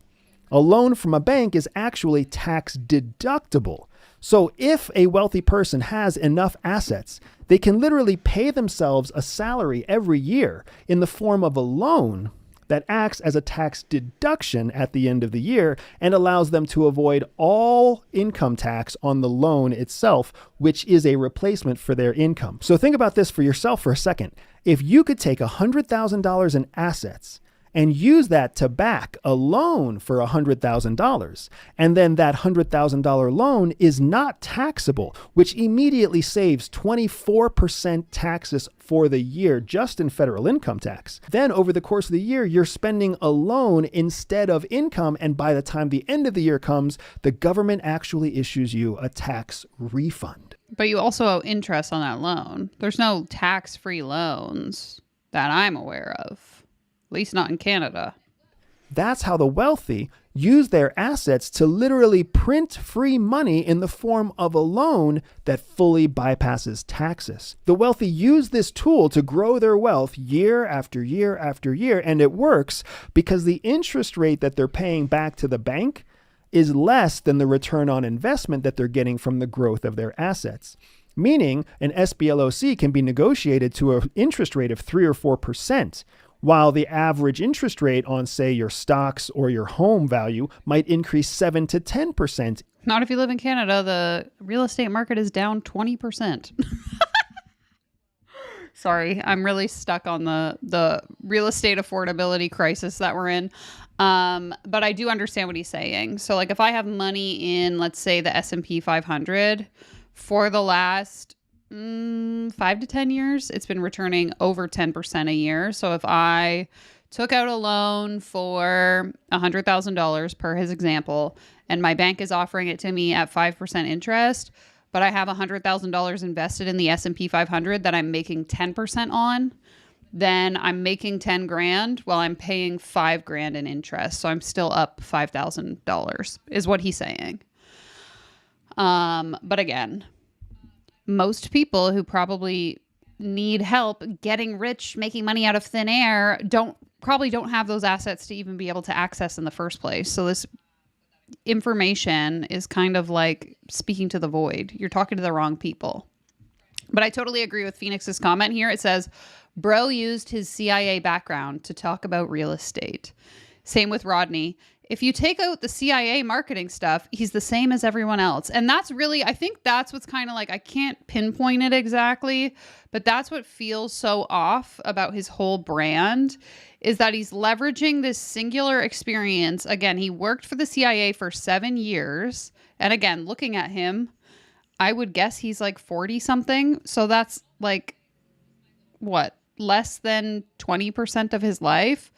A loan from a bank is actually tax deductible. So if a wealthy person has enough assets, they can literally pay themselves a salary every year in the form of a loan that acts as a tax deduction at the end of the year and allows them to avoid all income tax on the loan itself, which is a replacement for their income. So think about this for yourself for a second. If you could take $100,000 in assets and use that to back a loan for $100,000, and then that $100,000 loan is not taxable, which immediately saves 24% taxes for the year just in federal income tax. Then over the course of the year, you're spending a loan instead of income, and by the time the end of the year comes, the government actually issues you a tax refund. But you also owe interest on that loan. There's no tax-free loans that I'm aware of, at least not in Canada. That's how the wealthy use their assets to literally print free money in the form of a loan that fully bypasses taxes. The wealthy use this tool to grow their wealth year after year after year, and it works because the interest rate that they're paying back to the bank is less than the return on investment that they're getting from the growth of their assets. Meaning an SBLOC can be negotiated to an interest rate of 3 or 4%, while the average interest rate on, say, your stocks or your home value might increase 7 to 10%. Not if you live in Canada. The real estate market is down 20%. Sorry, I'm really stuck on the real estate affordability crisis that we're in. But I do understand what he's saying. So like if I have money in, let's say, the S&P 500 for the last 5 to 10 years, it's been returning over 10% a year. So if I took out a loan for $100,000 per his example, and my bank is offering it to me at 5% interest, but I have $100,000 invested in the S&P 500 that I'm making 10% on, then I'm making 10 grand while I'm paying 5 grand in interest. So I'm still up $5,000 is what he's saying. But again, most people who probably need help getting rich, making money out of thin air, probably don't have those assets to even be able to access in the first place. So this information is kind of like speaking to the void. You're talking to the wrong people. But I totally agree with Phoenix's comment here. It says, bro used his CIA background to talk about real estate. Same with Rodney. If you take out the CIA marketing stuff, he's the same as everyone else. And that's really, I think that's what's kind of like, I can't pinpoint it exactly, but that's what feels so off about his whole brand, is that he's leveraging this singular experience. Again, he worked for the CIA for 7 years. And again, looking at him, I would guess he's like 40 something. So that's like, what, less than 20% of his life.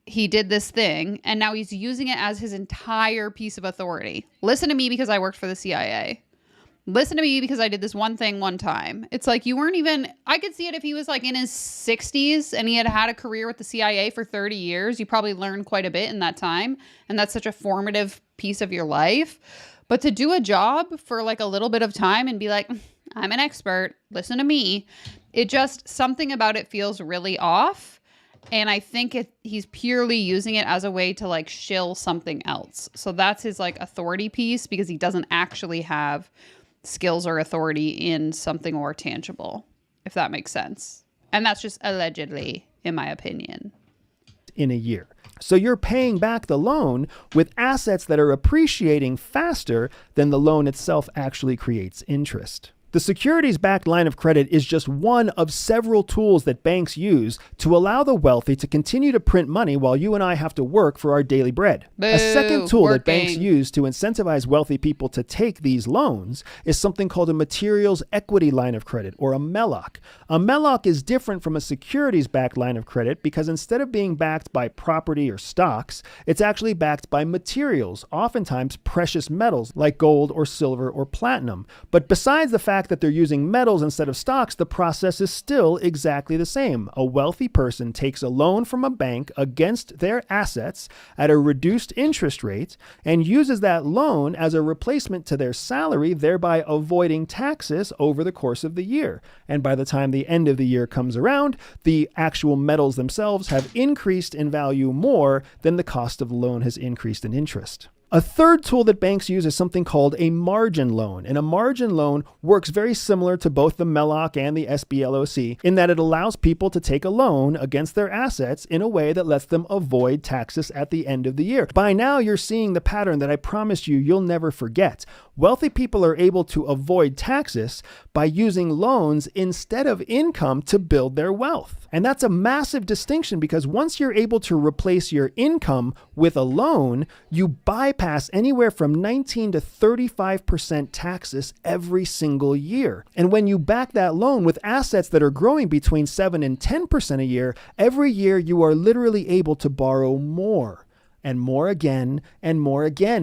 He did this thing, and now he's using it as his entire piece of authority. Listen to me because I worked for the CIA. Listen to me because I did this one thing one time. It's like you weren't even, I could see it if he was like in his 60s and he had had a career with the CIA for 30 years. You probably learned quite a bit in that time, and that's such a formative piece of your life. But to do a job for like a little bit of time and be like, I'm an expert, listen to me. It just, something about it feels really off. And I think he's purely using it as a way to like shill something else. So that's his like authority piece, because he doesn't actually have skills or authority in something more tangible, if that makes sense. And that's just allegedly, in my opinion. In a year. So you're paying back the loan with assets that are appreciating faster than the loan itself actually creates interest. The securities-backed line of credit is just one of several tools that banks use to allow the wealthy to continue to print money while you and I have to work for our daily bread. A second tool that banks use to incentivize wealthy people to take these loans is something called a materials equity line of credit, or a MELOC. A MELOC is different from a securities-backed line of credit because instead of being backed by property or stocks, it's actually backed by materials, oftentimes precious metals like gold or silver or platinum. But besides the fact that they're using metals instead of stocks, the process is still exactly the same. A wealthy person takes a loan from a bank against their assets at a reduced interest rate and uses that loan as a replacement to their salary, thereby avoiding taxes over the course of the year. And by the time the end of the year comes around, the actual metals themselves have increased in value more than the cost of the loan has increased in interest. A third tool that banks use is something called a margin loan. And a margin loan works very similar to both the MELOC and the SBLOC in that it allows people to take a loan against their assets in a way that lets them avoid taxes at the end of the year. By now, you're seeing the pattern that I promised you'll never forget. Wealthy people are able to avoid taxes by using loans instead of income to build their wealth. And that's a massive distinction, because once you're able to replace your income with a loan, you bypass anywhere from 19 to 35% taxes every single year. And when you back that loan with assets that are growing between 7 and 10% a year, every year you are literally able to borrow more. And more again,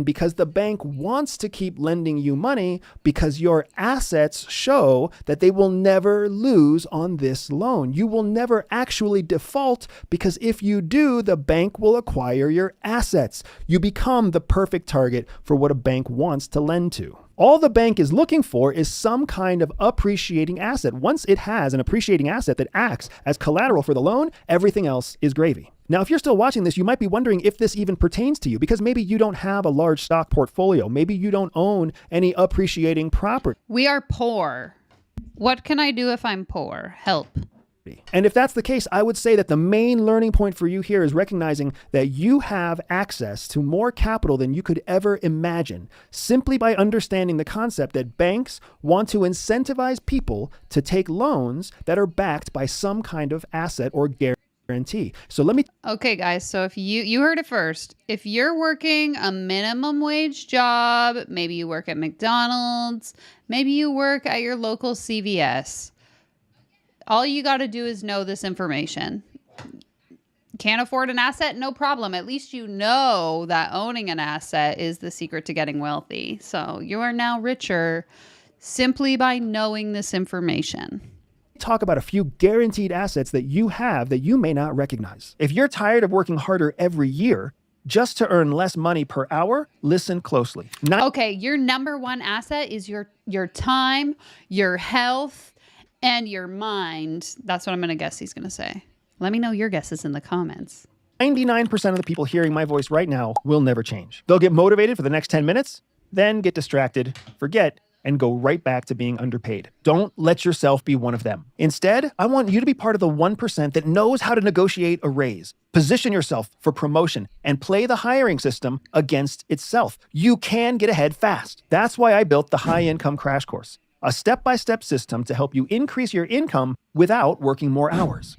because the bank wants to keep lending you money because your assets show that they will never lose on this loan. You will never actually default, because if you do, the bank will acquire your assets. You become the perfect target for what a bank wants to lend to. All the bank is looking for is some kind of appreciating asset. Once it has an appreciating asset that acts as collateral for the loan, everything else is gravy. Now, if you're still watching this, you might be wondering if this even pertains to you, because maybe you don't have a large stock portfolio. Maybe you don't own any appreciating property. We are poor. What can I do if I'm poor? Help. And if that's the case, I would say that the main learning point for you here is recognizing that you have access to more capital than you could ever imagine, simply by understanding the concept that banks want to incentivize people to take loans that are backed by some kind of asset or guarantee. So let me... Okay, guys. So if you heard it first, if you're working a minimum wage job, maybe you work at McDonald's, maybe you work at your local CVS, all you got to do is know this information. Can't afford an asset? No problem. At least you know that owning an asset is the secret to getting wealthy. So you are now richer simply by knowing this information. Talk about a few guaranteed assets that you have that you may not recognize. If you're tired of working harder every year just to earn less money per hour, listen closely. Okay, your number one asset is your time, your health, and your mind. That's what I'm going to guess he's going to say. Let me know your guesses in the comments. 99% of the people hearing my voice right now will never change. They'll get motivated for the next 10 minutes, then get distracted, forget, and go right back to being underpaid. Don't let yourself be one of them. Instead, I want you to be part of the 1% that knows how to negotiate a raise, position yourself for promotion, and play the hiring system against itself. You can get ahead fast. That's why I built the High Income Crash Course, a step-by-step system to help you increase your income without working more hours.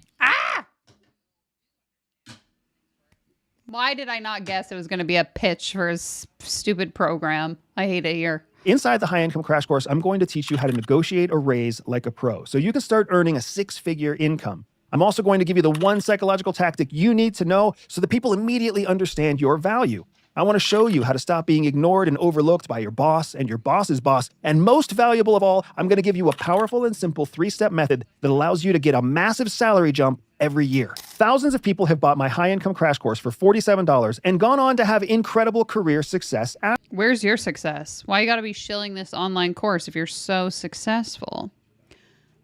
Why did I not guess it was going to be a pitch for a stupid program? I hate it here. Inside the High Income Crash Course, I'm going to teach you how to negotiate a raise like a pro, so you can start earning a 6-figure income. I'm also going to give you the one psychological tactic you need to know so that people immediately understand your value. I want to show you how to stop being ignored and overlooked by your boss and your boss's boss. And most valuable of all, I'm going to give you a powerful and simple 3-step method that allows you to get a massive salary jump every year. Thousands of people have bought my High Income Crash Course for $47 and gone on to have incredible career success. Where's your success? Why you got to be shilling this online course if you're so successful?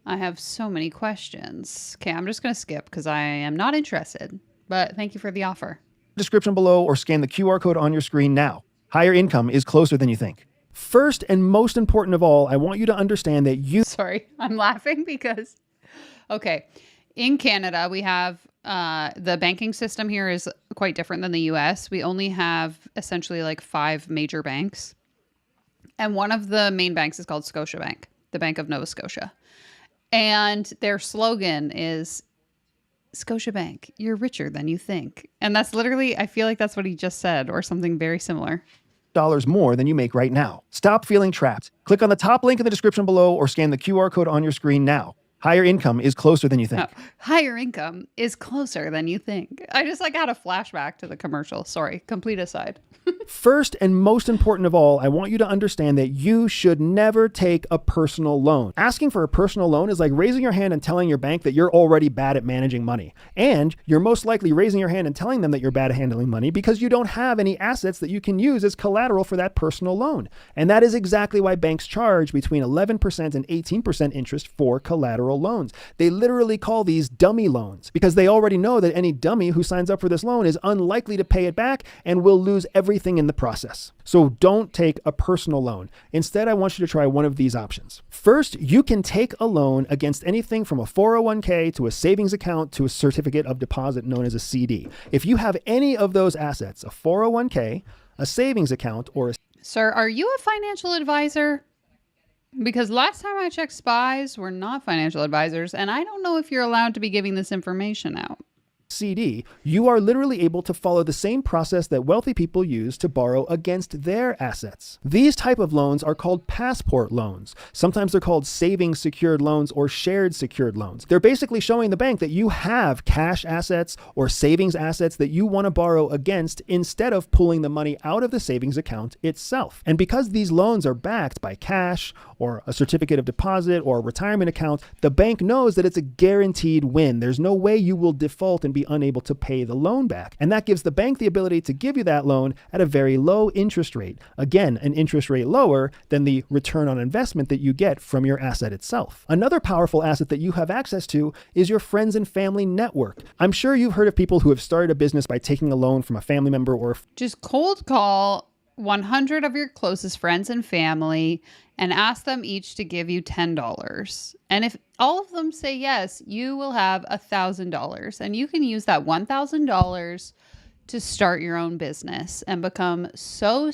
I have so many questions. Okay, I'm just going to skip because I am not interested. But thank you for the offer. Description below or scan the QR code on your screen now. Higher income is closer than you think. First and most important of all, I want you to understand that Sorry, I'm laughing because, okay, in Canada, we have the banking system here is quite different than the US. We only have essentially like 5 major banks. And one of the main banks is called Scotiabank, the Bank of Nova Scotia. And their slogan is, Scotiabank, you're richer than you think. And that's literally, I feel like that's what he just said or something very similar. dollars more than you make right now. Stop feeling trapped. Click on the top link in the description below or scan the QR code on your screen now. Higher income is closer than you think. Oh, higher income is closer than you think. I just had a flashback to the commercial. Sorry, complete aside. First and most important of all, I want you to understand that you should never take a personal loan. Asking for a personal loan is like raising your hand and telling your bank that you're already bad at managing money. And you're most likely raising your hand and telling them that you're bad at handling money because you don't have any assets that you can use as collateral for that personal loan. And that is exactly why banks charge between 11% and 18% interest for collateral loans. They literally call these dummy loans because they already know that any dummy who signs up for this loan is unlikely to pay it back and will lose everything in the process. So don't take a personal loan. Instead, I want you to try one of these options. First, you can take a loan against anything from a 401k to a savings account to a certificate of deposit known as a CD. If you have any of those assets, a 401k, a savings account, or a... Sir, are you a financial advisor? Because last time I checked, spies were not financial advisors, and I don't know if you're allowed to be giving this information out. CD, you are literally able to follow the same process that wealthy people use to borrow against their assets. These type of loans are called passport loans. Sometimes they're called savings secured loans or shared secured loans. They're basically showing the bank that you have cash assets or savings assets that you want to borrow against instead of pulling the money out of the savings account itself. And because these loans are backed by cash or a certificate of deposit or a retirement account, the bank knows that it's a guaranteed win. There's no way you will default and be unable to pay the loan back. And that gives the bank the ability to give you that loan at a very low interest rate. Again, an interest rate lower than the return on investment that you get from your asset itself. Another powerful asset that you have access to is your friends and family network. I'm sure you've heard of people who have started a business by taking a loan from a family member or... Just cold call 100 of your closest friends and family and ask them each to give you $10. And if all of them say yes, you will have $1,000. And you can use that $1,000 to start your own business and become so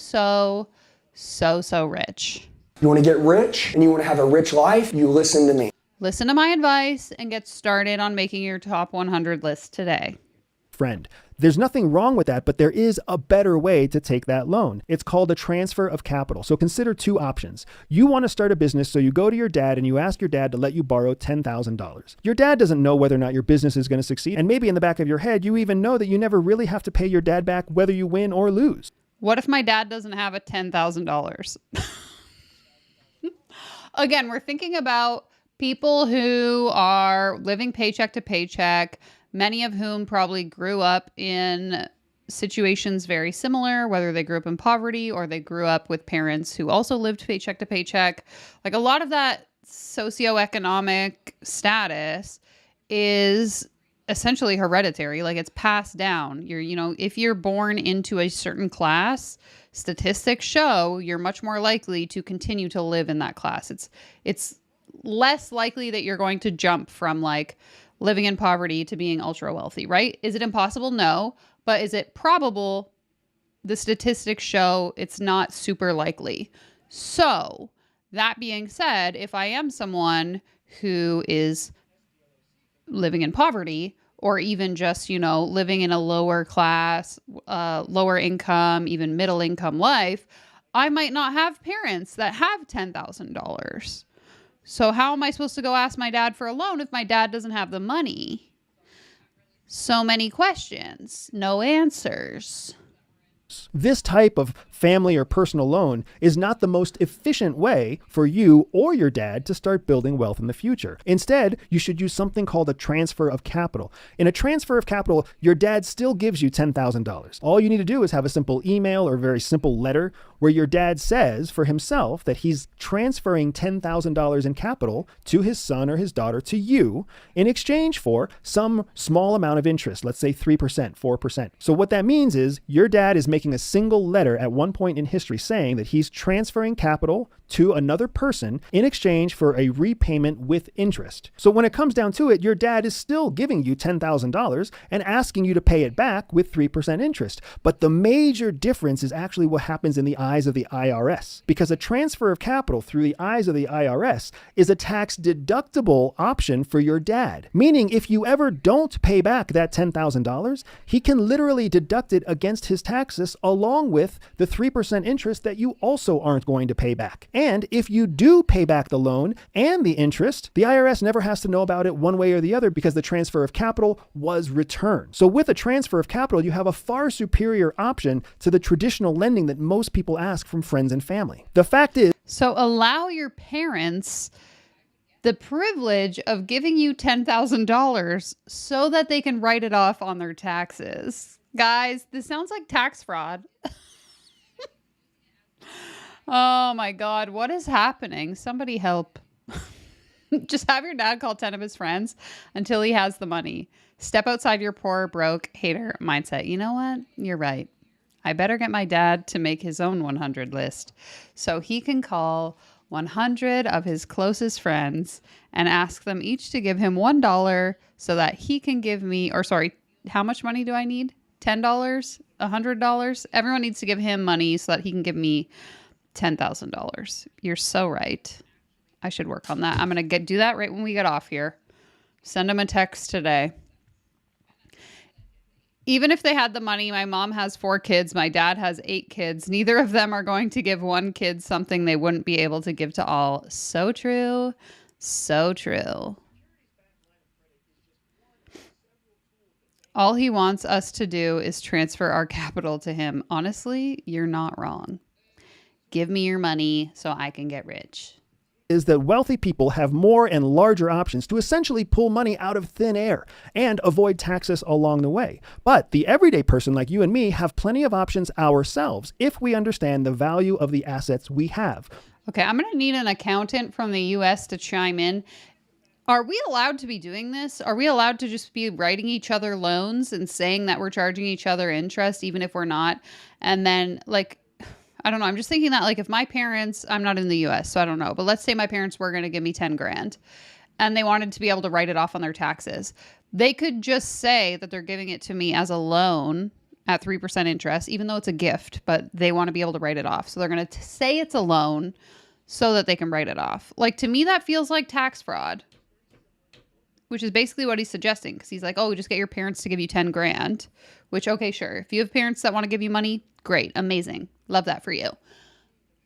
rich. You want to get rich and you want to have a rich life? You listen to me. Listen to my advice and get started on making your top 100 list today. friend. There's nothing wrong with that, but there is a better way to take that loan. It's called a transfer of capital. So consider two options. You want to start a business, so you go to your dad and you ask your dad to let you borrow $10,000. Your dad doesn't know whether or not your business is going to succeed. And maybe in the back of your head, you even know that you never really have to pay your dad back whether you win or lose. What if my dad doesn't have a $10,000? Again, we're thinking about people who are living paycheck to paycheck, many of whom probably grew up in situations very similar, whether they grew up in poverty or they grew up with parents who also lived paycheck to paycheck. Like, a lot of that socioeconomic status is essentially hereditary. Like, it's passed down. If you're born into a certain class, statistics show you're much more likely to continue to live in that class. It's less likely that you're going to jump from like living in poverty to being ultra wealthy, right? Is it impossible? No. But is it probable? The statistics show it's not super likely. So that being said, if I am someone who is living in poverty, or even just, living in a lower class, lower income, even middle income life, I might not have parents that have $10,000. So how am I supposed to go ask my dad for a loan if my dad doesn't have the money? So many questions, no answers. This type of family or personal loan is not the most efficient way for you or your dad to start building wealth in the future. Instead, you should use something called a transfer of capital. In a transfer of capital, your dad still gives you $10,000. All you need to do is have a simple email or a very simple letter where your dad says for himself that he's transferring $10,000 in capital to his son or his daughter to you in exchange for some small amount of interest, let's say 3%, 4%. So what that means is your dad is making a single letter at one point in history saying that he's transferring capital to another person in exchange for a repayment with interest. So when it comes down to it, your dad is still giving you $10,000 and asking you to pay it back with 3% interest. But the major difference is actually what happens in the eyes of the IRS, because a transfer of capital through the eyes of the IRS is a tax deductible option for your dad. Meaning if you ever don't pay back that $10,000, he can literally deduct it against his taxes along with the 3% interest that you also aren't going to pay back. And if you do pay back the loan and the interest, the IRS never has to know about it one way or the other because the transfer of capital was returned. So with a transfer of capital, you have a far superior option to the traditional lending that most people ask from friends and family. The fact is, so allow your parents the privilege of giving you $10,000 so that they can write it off on their taxes. Guys, this sounds like tax fraud. Oh my God, what is happening? Somebody help. Just have your dad call 10 of his friends until he has the money. Step outside your poor, broke, hater mindset. You know what? You're right. I better get my dad to make his own 100 list so he can call 100 of his closest friends and ask them each to give him $1 so that he can give me, or sorry, how much money do I need? $10? $100? Everyone needs to give him money so that he can give me $10,000. You're so right. I should work on that. I'm going to do that right when we get off here. Send him a text today. Even if they had the money, my mom has 4 kids. My dad has 8 kids. Neither of them are going to give one kid something they wouldn't be able to give to all. So true. So true. All he wants us to do is transfer our capital to him. Honestly, you're not wrong. Give me your money so I can get rich. Is that wealthy people have more and larger options to essentially pull money out of thin air and avoid taxes along the way. But the everyday person like you and me have plenty of options ourselves if we understand the value of the assets we have. Okay, I'm going to need an accountant from the US to chime in. Are we allowed to be doing this? Are we allowed to just be writing each other loans and saying that we're charging each other interest even if we're not? And then I don't know. I'm just thinking that if my parents, I'm not in the US, so I don't know. But let's say my parents were going to give me 10 grand and they wanted to be able to write it off on their taxes. They could just say that they're giving it to me as a loan at 3% interest, even though it's a gift, but they want to be able to write it off. So they're going to say it's a loan so that they can write it off. To me, that feels like tax fraud. which is basically what he's suggesting. Because he's like, oh, just get your parents to give you 10 grand, which, okay, sure. If you have parents that want to give you money, great, amazing. Love that for you.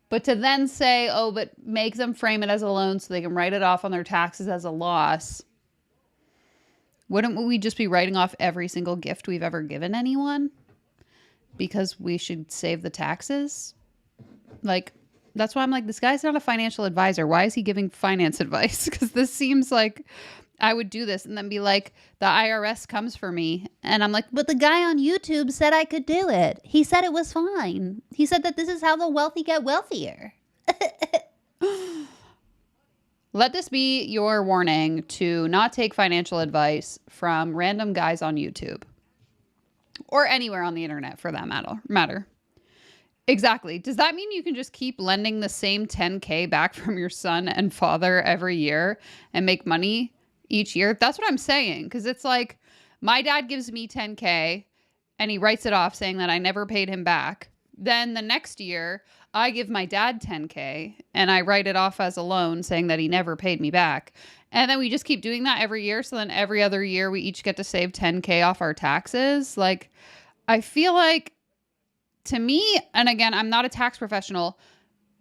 But to then say, oh, but make them frame it as a loan so they can write it off on their taxes as a loss. Wouldn't we just be writing off every single gift we've ever given anyone? Because we should save the taxes? Like, that's why I'm like, this guy's not a financial advisor. Why is he giving finance advice? Because this seems like I would do this and then be like, the IRS comes for me. And I'm like, but the guy on YouTube said I could do it. He said it was fine. He said that this is how the wealthy get wealthier. Let this be your warning to not take financial advice from random guys on YouTube. Or anywhere on the internet for that matter. Exactly. Does that mean you can just keep lending the same 10K back from your son and father every year and make money each year? That's what I'm saying. Because it's like, my dad gives me 10K and he writes it off saying that I never paid him back. Then the next year, I give my dad 10K and I write it off as a loan saying that he never paid me back. And then we just keep doing that every year. So then every other year we each get to save 10K off our taxes. Like, I feel like, to me, and again, I'm not a tax professional,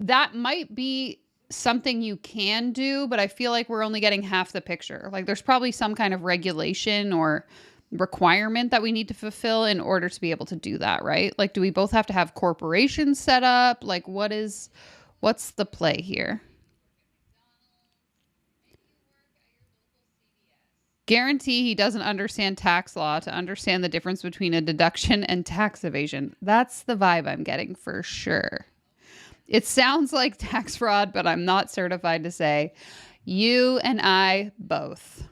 that might be something you can do, but I feel like we're only getting half the picture. Like, there's probably some kind of regulation or requirement that we need to fulfill in order to be able to do that, right? Like, do we both have to have corporations set up? Like, what's the play here? Guarantee he doesn't understand tax law to understand the difference between a deduction and tax evasion. That's the vibe I'm getting for sure. It sounds like tax fraud, but I'm not certified to say. You and I both.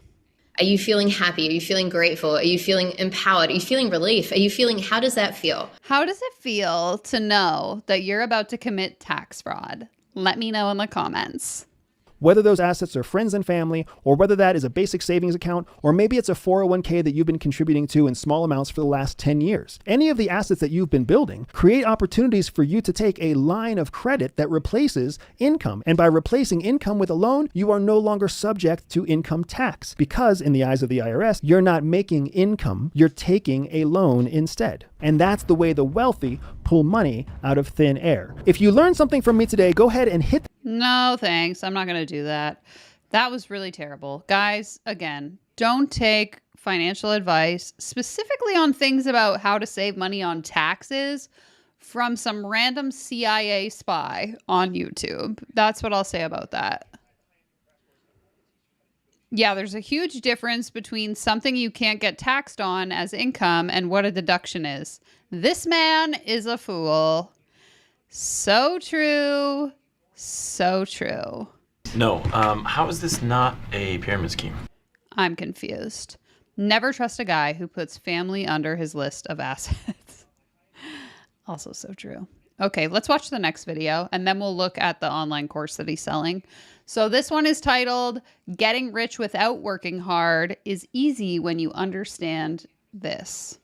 Are you feeling happy? Are you feeling grateful? Are you feeling empowered? Are you feeling relief? Are you feeling, how does that feel? How does it feel to know that you're about to commit tax fraud? Let me know in the comments. Whether those assets are friends and family, or whether that is a basic savings account, or maybe it's a 401k that you've been contributing to in small amounts for the last 10 years. Any of the assets that you've been building create opportunities for you to take a line of credit that replaces income. And by replacing income with a loan, you are no longer subject to income tax because in the eyes of the IRS, you're not making income, you're taking a loan instead. And that's the way the wealthy pull money out of thin air. If you learned something from me today, go ahead and hit No, thanks. I'm not going to do that. That was really terrible. Guys, again, don't take financial advice, specifically on things about how to save money on taxes, from some random CIA spy on YouTube. That's what I'll say about that. Yeah, there's a huge difference between something you can't get taxed on as income and what a deduction is. This man is a fool. So true. So true. No, how is this not a pyramid scheme? I'm confused. Never trust a guy who puts family under his list of assets. Also so true. Okay, let's watch the next video and then we'll look at the online course that he's selling. So this one is titled, Getting Rich Without Working Hard is Easy When You Understand This.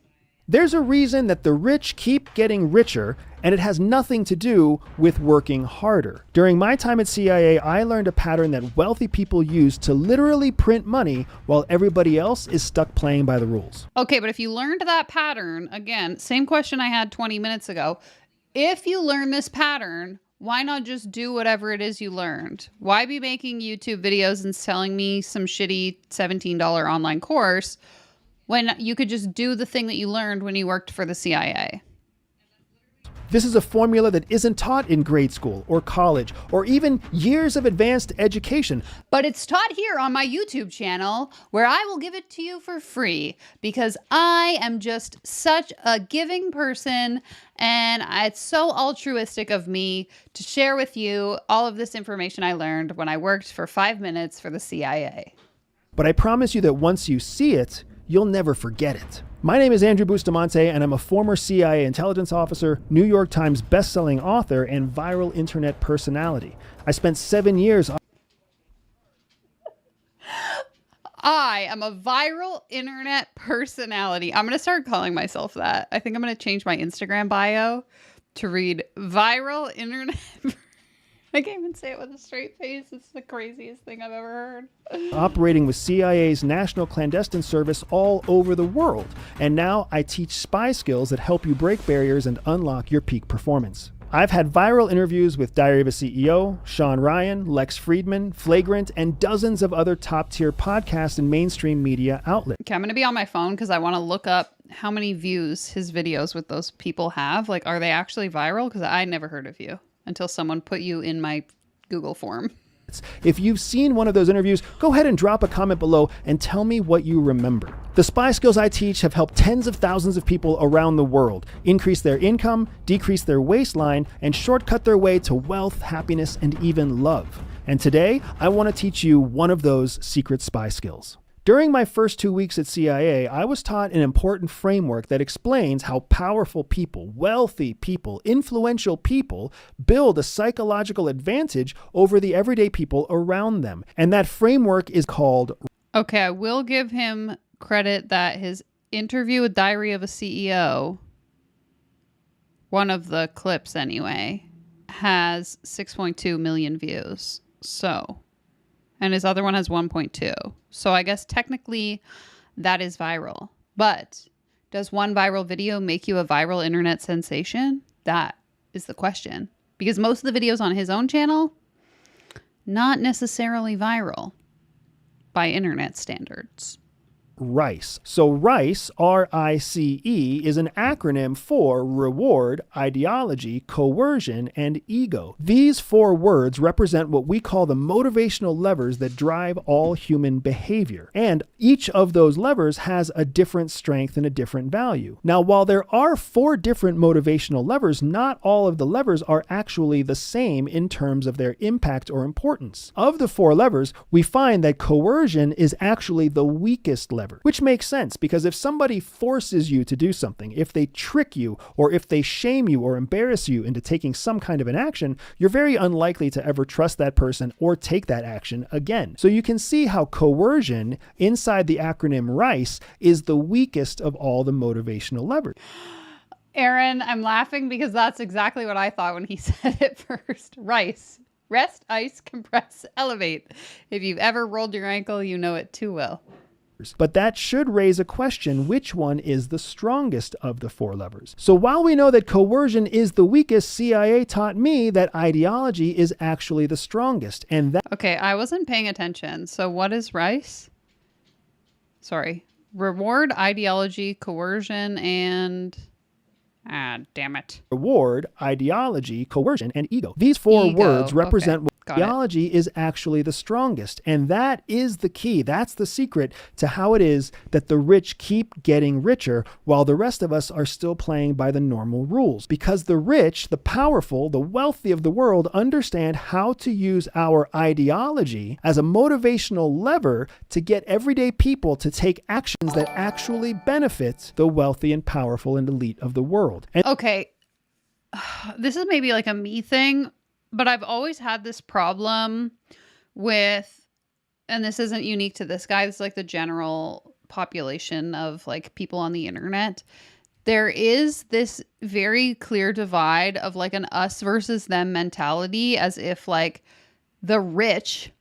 There's a reason that the rich keep getting richer, and it has nothing to do with working harder. During my time at CIA, I learned a pattern that wealthy people use to literally print money while everybody else is stuck playing by the rules. Okay, but if you learned that pattern, again, same question I had 20 minutes ago. If you learn this pattern, why not just do whatever it is you learned? Why be making YouTube videos and selling me some shitty $17 online course when you could just do the thing that you learned when you worked for the CIA? This is a formula that isn't taught in grade school or college or even years of advanced education. But it's taught here on my YouTube channel where I will give it to you for free because I am just such a giving person and it's so altruistic of me to share with you all of this information I learned when I worked for 5 minutes for the CIA. But I promise you that once you see it, you'll never forget it. My name is Andrew Bustamante, and I'm a former CIA intelligence officer, New York Times bestselling author, and viral internet personality. I spent 7 years... I am a viral internet personality. I'm going to start calling myself that. I think I'm going to change my Instagram bio to read viral internet I can't even say it with a straight face. It's the craziest thing I've ever heard. Operating with CIA's National Clandestine Service all over the world. And now I teach spy skills that help you break barriers and unlock your peak performance. I've had viral interviews with Diary of a CEO, Sean Ryan, Lex Friedman, Flagrant, and dozens of other top-tier podcasts and mainstream media outlets. Okay, I'm going to be on my phone because I want to look up how many views his videos with those people have. Like, are they actually viral? Because I never heard of you until someone put you in my Google form. If you've seen one of those interviews, go ahead and drop a comment below and tell me what you remember. The spy skills I teach have helped tens of thousands of people around the world increase their income, decrease their waistline, and shortcut their way to wealth, happiness, and even love. And today, I want to teach you one of those secret spy skills. During my first 2 weeks at CIA, I was taught an important framework that explains how powerful people, wealthy people, influential people build a psychological advantage over the everyday people around them. And that framework is called... Okay, I will give him credit that his interview with Diary of a CEO, one of the clips anyway, has 6.2 million views. So... and his other one has 1.2. So I guess technically that is viral. But does one viral video make you a viral internet sensation? That is the question. Because most of the videos on his own channel, not necessarily viral by internet standards. RICE. So RICE, R-I-C-E, is an acronym for reward, ideology, coercion, and ego. These 4 words represent what we call the motivational levers that drive all human behavior. And each of those levers has a different strength and a different value. Now, while there are 4 different motivational levers, not all of the levers are actually the same in terms of their impact or importance. Of the 4 levers, we find that coercion is actually the weakest lever. Which makes sense, because if somebody forces you to do something, if they trick you, or if they shame you or embarrass you into taking some kind of an action, you're very unlikely to ever trust that person or take that action again. So you can see how coercion inside the acronym RICE is the weakest of all the motivational levers. Aaron, I'm laughing because that's exactly what I thought when he said it first. RICE. Rest, ice, compress, elevate. If you've ever rolled your ankle, you know it too well. But that should raise a question: which one is the strongest of the 4 levers? So while we know that coercion is the weakest, CIA taught me that ideology is actually the strongest. And that... Okay, I wasn't paying attention. So what is RICE? Sorry. Reward, ideology, coercion, and... damn it. Reward, ideology, coercion, and ego. These 4 words represent what ideology is actually the strongest. And that is the key. That's the secret to how it is that the rich keep getting richer while the rest of us are still playing by the normal rules. Because the rich, the powerful, the wealthy of the world understand how to use our ideology as a motivational lever to get everyday people to take actions that actually benefit the wealthy and powerful and elite of the world. And okay, this is maybe like a me thing, but I've always had this problem with, and this isn't unique to this guy, this is like the general population of like people on the internet. There is this very clear divide of like an us versus them mentality, as if like the rich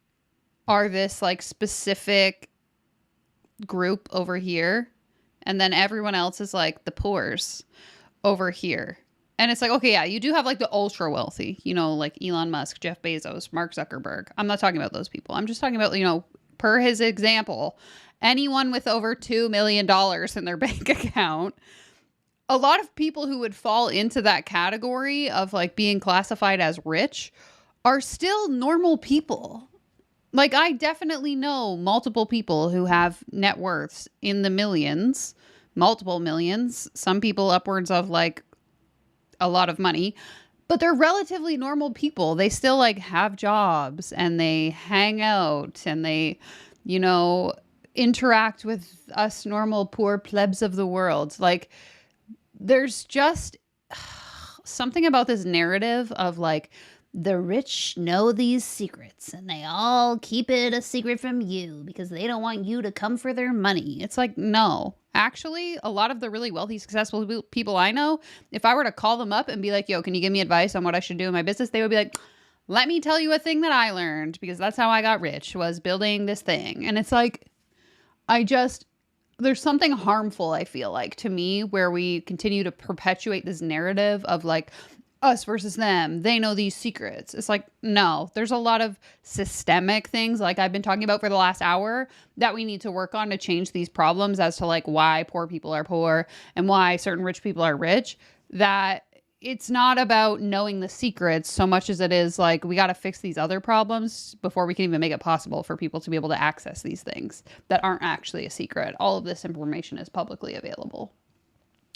are this like specific group over here, and then everyone else is like the poors over here. And it's like, okay, yeah, you do have like the ultra wealthy, you know, like Elon Musk, Jeff Bezos, Mark Zuckerberg. I'm not talking about those people. I'm just talking about, you know, per his example, anyone with over $2 million in their bank account. A lot of people who would fall into that category of like being classified as rich are still normal people. Like, I definitely know multiple people who have net worths in the millions, multiple millions, some people upwards of like a lot of money, but they're relatively normal people. They still like have jobs and they hang out and they, you know, interact with us normal poor plebs of the world. Like, there's just something about this narrative of like, the rich know these secrets and they all keep it a secret from you because they don't want you to come for their money. It's like, no. Actually, a lot of the really wealthy, successful people I know, if I were to call them up and be like, yo, can you give me advice on what I should do in my business? They would be like, let me tell you a thing that I learned, because that's how I got rich, was building this thing. And it's like, there's something harmful, I feel like, to me, where we continue to perpetuate this narrative of like us versus them. They know these secrets. It's like, no, there's a lot of systemic things like I've been talking about for the last hour that we need to work on to change these problems as to like why poor people are poor and why certain rich people are rich. That it's not about knowing the secrets so much as it is like, we got to fix these other problems before we can even make it possible for people to be able to access these things that aren't actually a secret. All of this information is publicly available.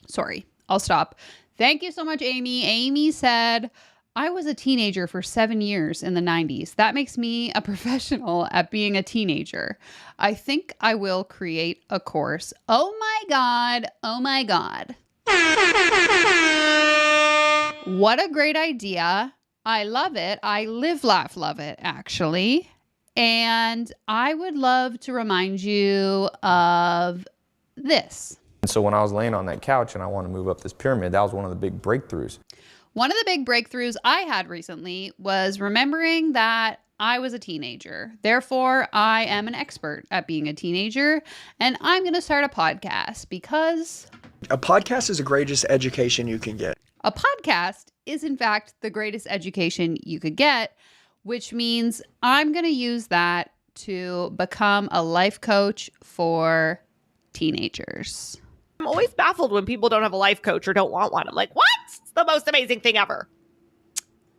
Sorry, I'll stop. Thank you so much, Amy. Amy said, I was a teenager for 7 years in the 90s. That makes me a professional at being a teenager. I think I will create a course. Oh my God. Oh my God. What a great idea. I love it. I live, laugh, love it, actually. And I would love to remind you of this. And so when I was laying on that couch and I wanted to move up this pyramid, that was one of the big breakthroughs. One of the big breakthroughs I had recently was remembering that I was a teenager. Therefore, I am an expert at being a teenager, and I'm going to start a podcast because A podcast is the greatest education you can get. a podcast is, in fact, the greatest education you could get, which means I'm going to use that to become a life coach for teenagers. I'm always baffled when people don't have a life coach or don't want one. I'm like, what? It's the most amazing thing ever.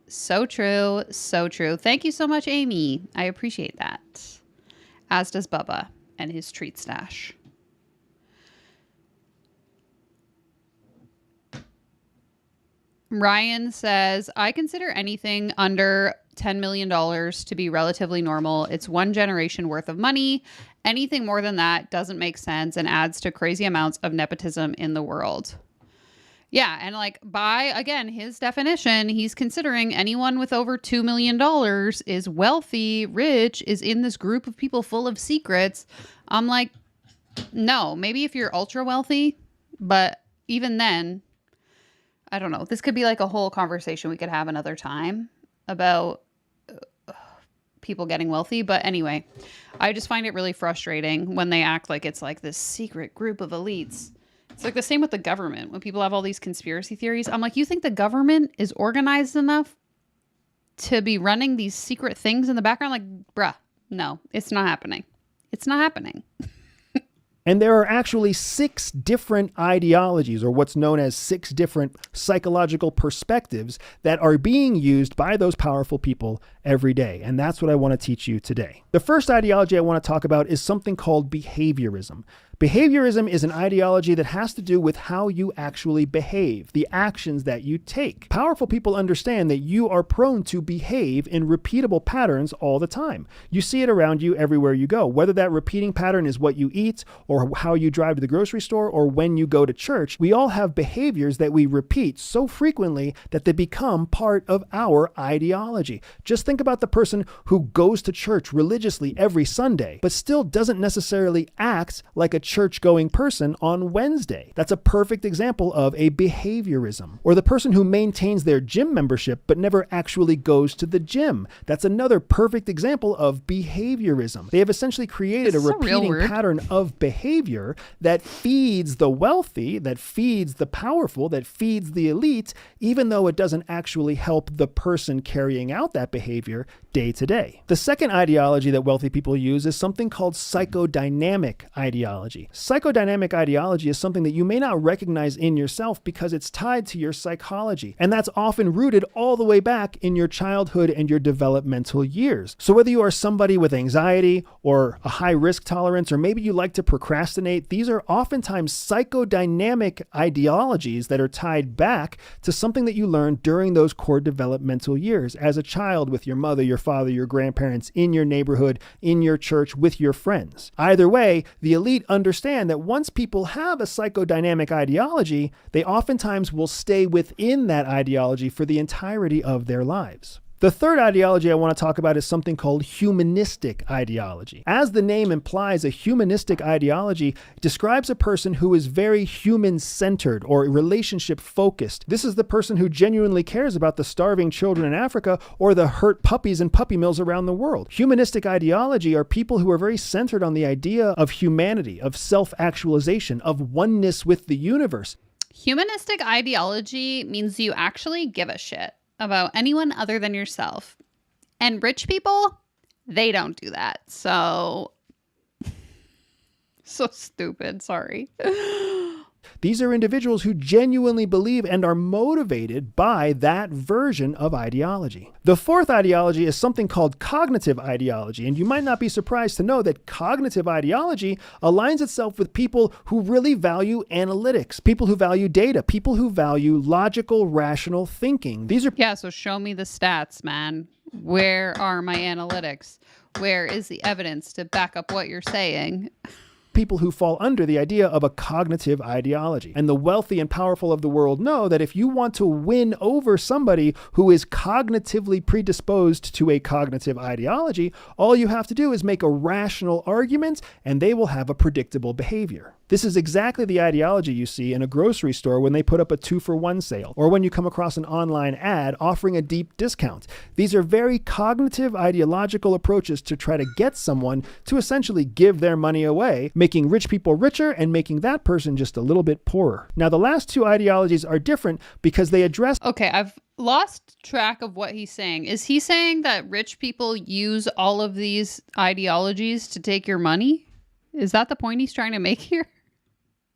So true. So true. Thank you so much, Amy. I appreciate that. As does Bubba and his treat stash. Ryan says, I consider anything under $10 million to be relatively normal. It's one generation worth of money. Anything more than that doesn't make sense and adds to crazy amounts of nepotism in the world. Yeah, and like by, again, his definition, he's considering anyone with over $2 million is wealthy, rich, is in this group of people full of secrets. I'm like, no, maybe if you're ultra wealthy, but even then, I don't know. This could be like a whole conversation we could have another time about people getting wealthy. But anyway, I just find it really frustrating when they act like it's like this secret group of elites. It's like the same with the government. When people have all these conspiracy theories, I'm like, you think the government is organized enough to be running these secret things in the background? Like, bruh, no, it's not happening. It's not happening. And there are actually 6 different ideologies, or what's known as 6 different psychological perspectives that are being used by those powerful people every day. And that's what I want to teach you today. The first ideology I want to talk about is something called behaviorism. Behaviorism is an ideology that has to do with how you actually behave, the actions that you take. Powerful people understand that you are prone to behave in repeatable patterns all the time. You see it around you everywhere you go, whether that repeating pattern is what you eat or how you drive to the grocery store or when you go to church. We all have behaviors that we repeat so frequently that they become part of our ideology. Just think about the person who goes to church religiously every Sunday, but still doesn't necessarily act like a church-going person on Wednesday. That's a perfect example of a behaviorism. Or the person who maintains their gym membership but never actually goes to the gym. That's another perfect example of behaviorism. They have essentially created a repeating pattern of behavior that feeds the wealthy, that feeds the powerful, that feeds the elite, even though it doesn't actually help the person carrying out that behavior day to day. The second ideology that wealthy people use is something called psychodynamic ideology. Psychodynamic ideology is something that you may not recognize in yourself because it's tied to your psychology, and that's often rooted all the way back in your childhood and your developmental years. So whether you are somebody with anxiety or a high risk tolerance, or maybe you like to procrastinate, these are oftentimes psychodynamic ideologies that are tied back to something that you learned during those core developmental years as a child with your mother, your father, your grandparents, in your neighborhood, in your church, with your friends. Either way, the elite understand that once people have a psychodynamic ideology, they oftentimes will stay within that ideology for the entirety of their lives. The third ideology I want to talk about is something called humanistic ideology. As the name implies, a humanistic ideology describes a person who is very human-centered or relationship-focused. This is the person who genuinely cares about the starving children in Africa or the hurt puppies in puppy mills around the world. Humanistic ideology are people who are very centered on the idea of humanity, of self-actualization, of oneness with the universe. Humanistic ideology means you actually give a shit about anyone other than yourself. And rich people, they don't do that. So stupid. Sorry. These are individuals who genuinely believe and are motivated by that version of ideology. The fourth ideology is something called cognitive ideology, and you might not be surprised to know that cognitive ideology aligns itself with people who really value analytics, people who value data, people who value logical, rational thinking. Yeah, so show me the stats, man. Where are my analytics? Where is the evidence to back up what you're saying? People who fall under the idea of a cognitive ideology. And the wealthy and powerful of the world know that if you want to win over somebody who is cognitively predisposed to a cognitive ideology, all you have to do is make a rational argument and they will have a predictable behavior. This is exactly the ideology you see in a grocery store when they put up a 2-for-1 sale, or when you come across an online ad offering a deep discount. These are very cognitive ideological approaches to try to get someone to essentially give their money away, making rich people richer and making that person just a little bit poorer. Now, the last two ideologies are different because they address... Okay, I've lost track of what he's saying. Is he saying that rich people use all of these ideologies to take your money? Is that the point he's trying to make here?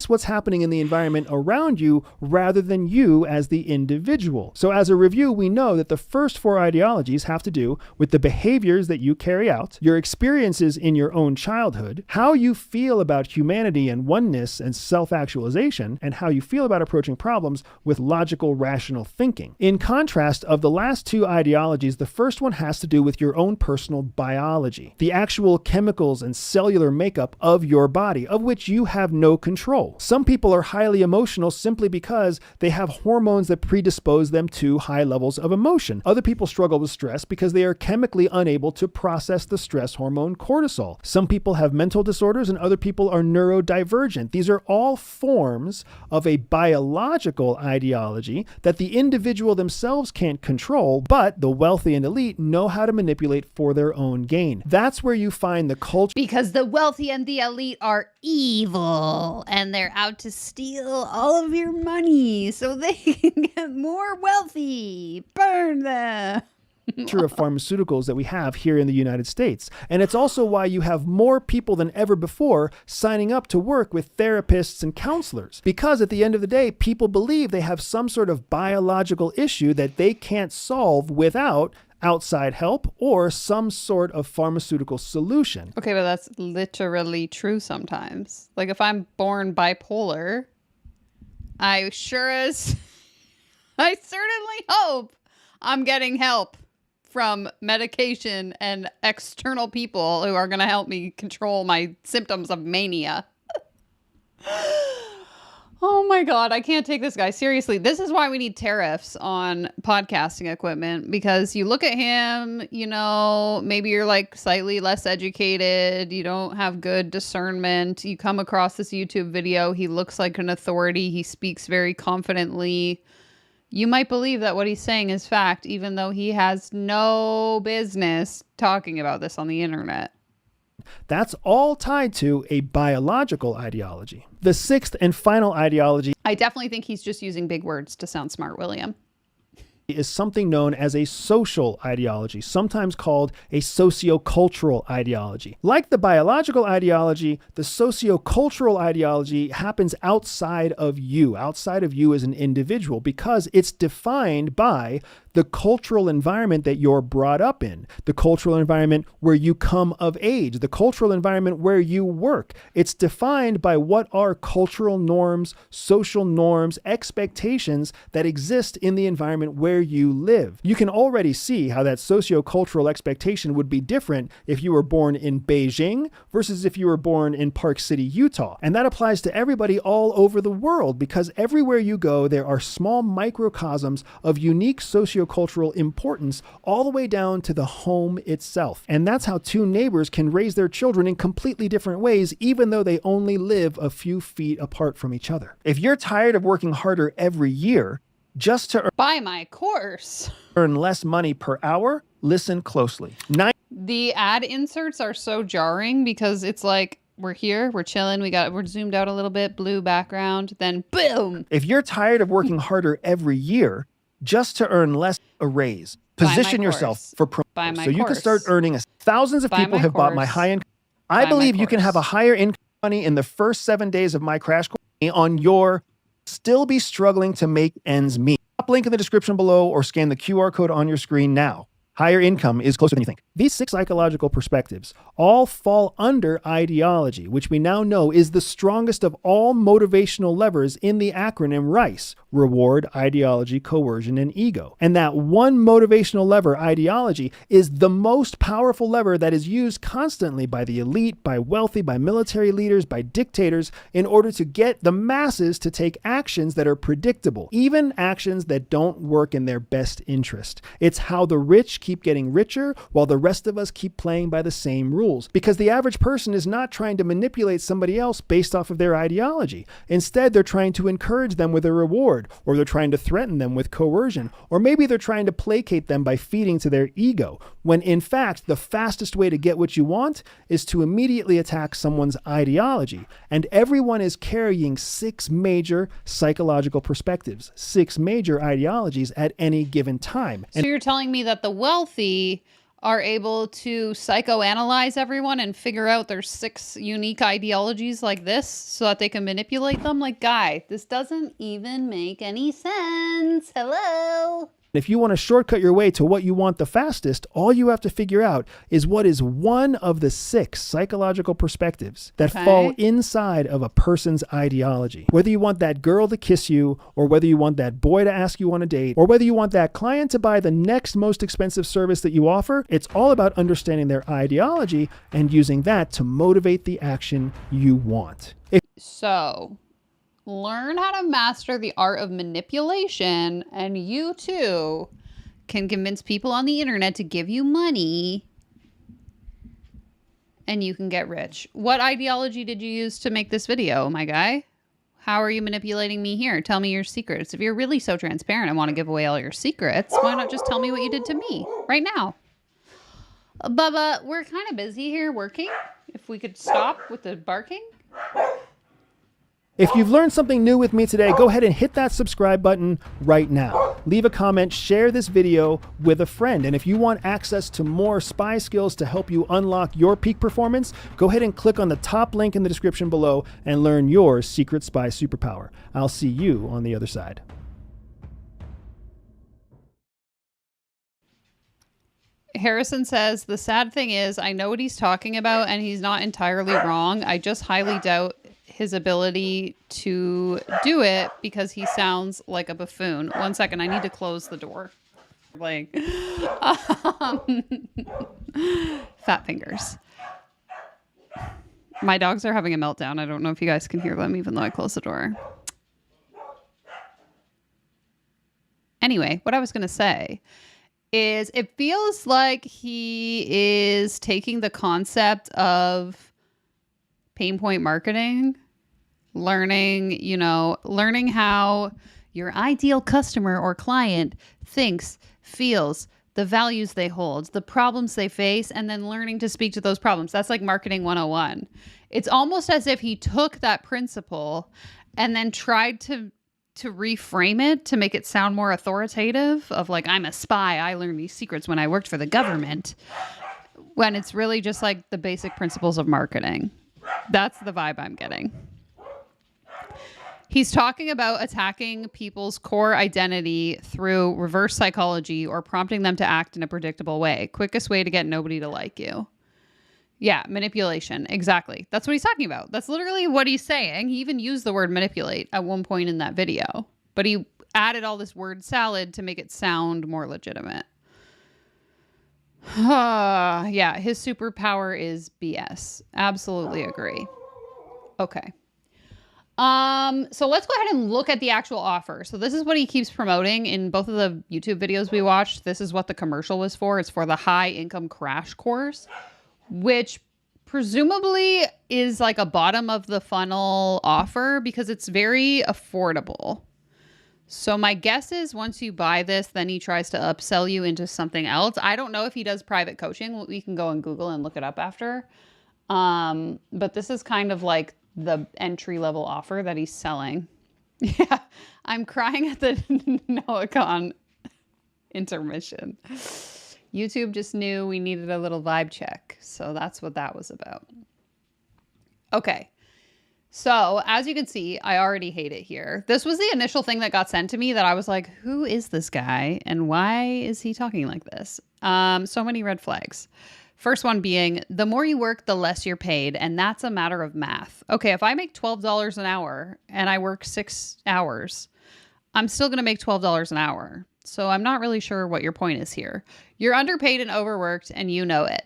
What's happening in the environment around you rather than you as the individual. So as a review, we know that the first four ideologies have to do with the behaviors that you carry out, your experiences in your own childhood, how you feel about humanity and oneness and self-actualization, and how you feel about approaching problems with logical, rational thinking. In contrast of the last two ideologies, the first one has to do with your own personal biology, the actual chemicals and cellular makeup of your body, of which you have no control. Some people are highly emotional simply because they have hormones that predispose them to high levels of emotion. Other people struggle with stress because they are chemically unable to process the stress hormone cortisol. Some people have mental disorders and other people are neurodivergent. These are all forms of a biological ideology that the individual themselves can't control, but the wealthy and elite know how to manipulate for their own gain. That's where you find the culture. Because the wealthy and the elite are evil and they're out to steal all of your money so they can get more wealthy. Burn them. Of pharmaceuticals that we have here in the United States. And it's also why you have more people than ever before signing up to work with therapists and counselors. Because at the end of the day, people believe they have some sort of biological issue that they can't solve without outside help or some sort of pharmaceutical solution. Okay, but that's literally true sometimes. Like if I'm born bipolar, I certainly hope I'm getting help from medication and external people who are going to help me control my symptoms of mania. Oh my God, I can't take this guy seriously. This is why we need tariffs on podcasting equipment, because you look at him, you know, maybe you're like slightly less educated. You don't have good discernment. You come across this YouTube video. He looks like an authority. He speaks very confidently. You might believe that what he's saying is fact, even though he has no business talking about this on the internet. That's all tied to a biological ideology. The sixth and final ideology, I definitely think he's just using big words to sound smart, William, is something known as a social ideology, sometimes called a sociocultural ideology. Like the biological ideology, the sociocultural ideology happens outside of you as an individual, because it's defined by the cultural environment that you're brought up in, the cultural environment where you come of age, the cultural environment where you work. It's defined by what are cultural norms, social norms, expectations that exist in the environment where where you live. You can already see how that sociocultural expectation would be different if you were born in Beijing versus if you were born in Park City, Utah. And that applies to everybody all over the world, because everywhere you go, there are small microcosms of unique sociocultural importance all the way down to the home itself. And that's how two neighbors can raise their children in completely different ways, even though they only live a few feet apart from each other. If you're tired of working harder every year just to Buy my course. earn less money per hour, listen closely. The ad inserts are so jarring because it's like, we're here, we're chilling, we're zoomed out a little bit, blue background, then boom. If you're tired of working harder every year just to earn less, a raise. Position yourself for promotion so you can start earning. Thousands of people have bought my high income. I believe you can have a higher income money in the first 7 days of my crash course on your still be struggling to make ends meet. Top link in the description below or scan the QR code on your screen now. Higher income is closer than you think. These 6 psychological perspectives all fall under ideology, which we now know is the strongest of all motivational levers in the acronym RICE: reward, ideology, coercion, and ego. And that one motivational lever, ideology, is the most powerful lever that is used constantly by the elite, by wealthy, by military leaders, by dictators, in order to get the masses to take actions that are predictable, even actions that don't work in their best interest. It's how the rich keep getting richer while the rest of us keep playing by the same rules. Because the average person is not trying to manipulate somebody else based off of their ideology. Instead, they're trying to encourage them with a reward, or they're trying to threaten them with coercion, or maybe they're trying to placate them by feeding to their ego, when in fact, the fastest way to get what you want is to immediately attack someone's ideology. And everyone is carrying 6 major psychological perspectives, 6 major ideologies at any given time. So you're telling me that the wealthy are able to psychoanalyze everyone and figure out their 6 unique ideologies like this so that they can manipulate them? Like, guy, this doesn't even make any sense. Hello? If you want to shortcut your way to what you want the fastest, all you have to figure out is what is one of the 6 psychological perspectives that fall inside of a person's ideology. Whether you want that girl to kiss you, or whether you want that boy to ask you on a date, or whether you want that client to buy the next most expensive service that you offer, it's all about understanding their ideology and using that to motivate the action you want. So, learn how to master the art of manipulation, and you too can convince people on the internet to give you money, and you can get rich. What ideology did you use to make this video, my guy? How are you manipulating me here? Tell me your secrets. If you're really so transparent and want to give away all your secrets, why not just tell me what you did to me right now? Bubba, we're kind of busy here working. If we could stop with the barking. If you've learned something new with me today, go ahead and hit that subscribe button right now. Leave a comment, share this video with a friend. And if you want access to more spy skills to help you unlock your peak performance, go ahead and click on the top link in the description below and learn your secret spy superpower. I'll see you on the other side. Harrison says, the sad thing is, I know what he's talking about and he's not entirely wrong. I just highly doubt his ability to do it because he sounds like a buffoon. 1 second, I need to close the door. Like, fat fingers. My dogs are having a meltdown. I don't know if you guys can hear them, even though I closed the door. Anyway, what I was going to say is it feels like he is taking the concept of pain point marketing, learning how your ideal customer or client thinks, feels, the values they hold, the problems they face, and then learning to speak to those problems. That's like marketing 101. It's almost as if he took that principle and then tried to reframe it to make it sound more authoritative, of like, I'm a spy, I learned these secrets when I worked for the government, when it's really just like the basic principles of marketing. That's the vibe I'm getting. He's talking about attacking people's core identity through reverse psychology or prompting them to act in a predictable way. Quickest way to get nobody to like you. Yeah, manipulation. Exactly. That's what he's talking about. That's literally what he's saying. He even used the word manipulate at one point in that video. But added all this word salad to make it sound more legitimate. Yeah, his superpower is BS. Absolutely agree. Okay. So let's go ahead and look at the actual offer. So this is what he keeps promoting in both of the YouTube videos we watched. This is what the commercial was for. It's for the high income crash course, which presumably is like a bottom of the funnel offer because it's very affordable. So my guess is once you buy this, then he tries to upsell you into something else. I don't know if he does private coaching. We can go on Google and look it up after. But this is kind of like the entry level offer that he's selling. Yeah, I'm crying at the NoahCon intermission. YouTube just knew we needed a little vibe check. So that's what that was about. Okay. So as you can see, I already hate it here. This was the initial thing that got sent to me that I was like, who is this guy? And why is he talking like this? So many red flags. First one being, the more you work, the less you're paid. And that's a matter of math. Okay, if I make $12 an hour and I work 6 hours, I'm still going to make $12 an hour. So I'm not really sure what your point is here. You're underpaid and overworked, and you know it.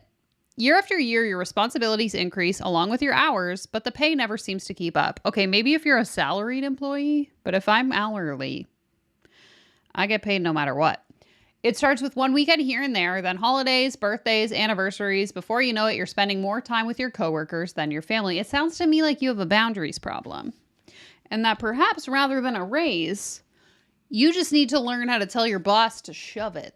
Year after year, your responsibilities increase along with your hours, but the pay never seems to keep up. Okay, maybe if you're a salaried employee, but if I'm hourly, I get paid no matter what. It starts with one weekend here and there, then holidays, birthdays, anniversaries. Before you know it, you're spending more time with your coworkers than your family. It sounds to me like you have a boundaries problem. And that perhaps rather than a raise, you just need to learn how to tell your boss to shove it.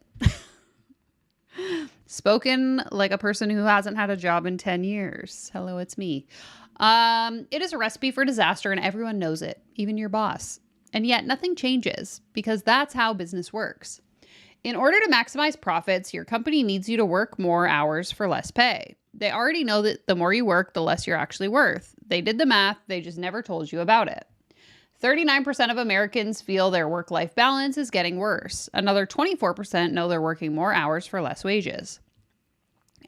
Spoken like a person who hasn't had a job in 10 years. Hello, it's me. It is a recipe for disaster and everyone knows it, even your boss. And yet nothing changes because that's how business works. In order to maximize profits, your company needs you to work more hours for less pay. They already know that the more you work, the less you're actually worth. They did the math, they just never told you about it. 39% of Americans feel their work-life balance is getting worse. Another 24% know they're working more hours for less wages.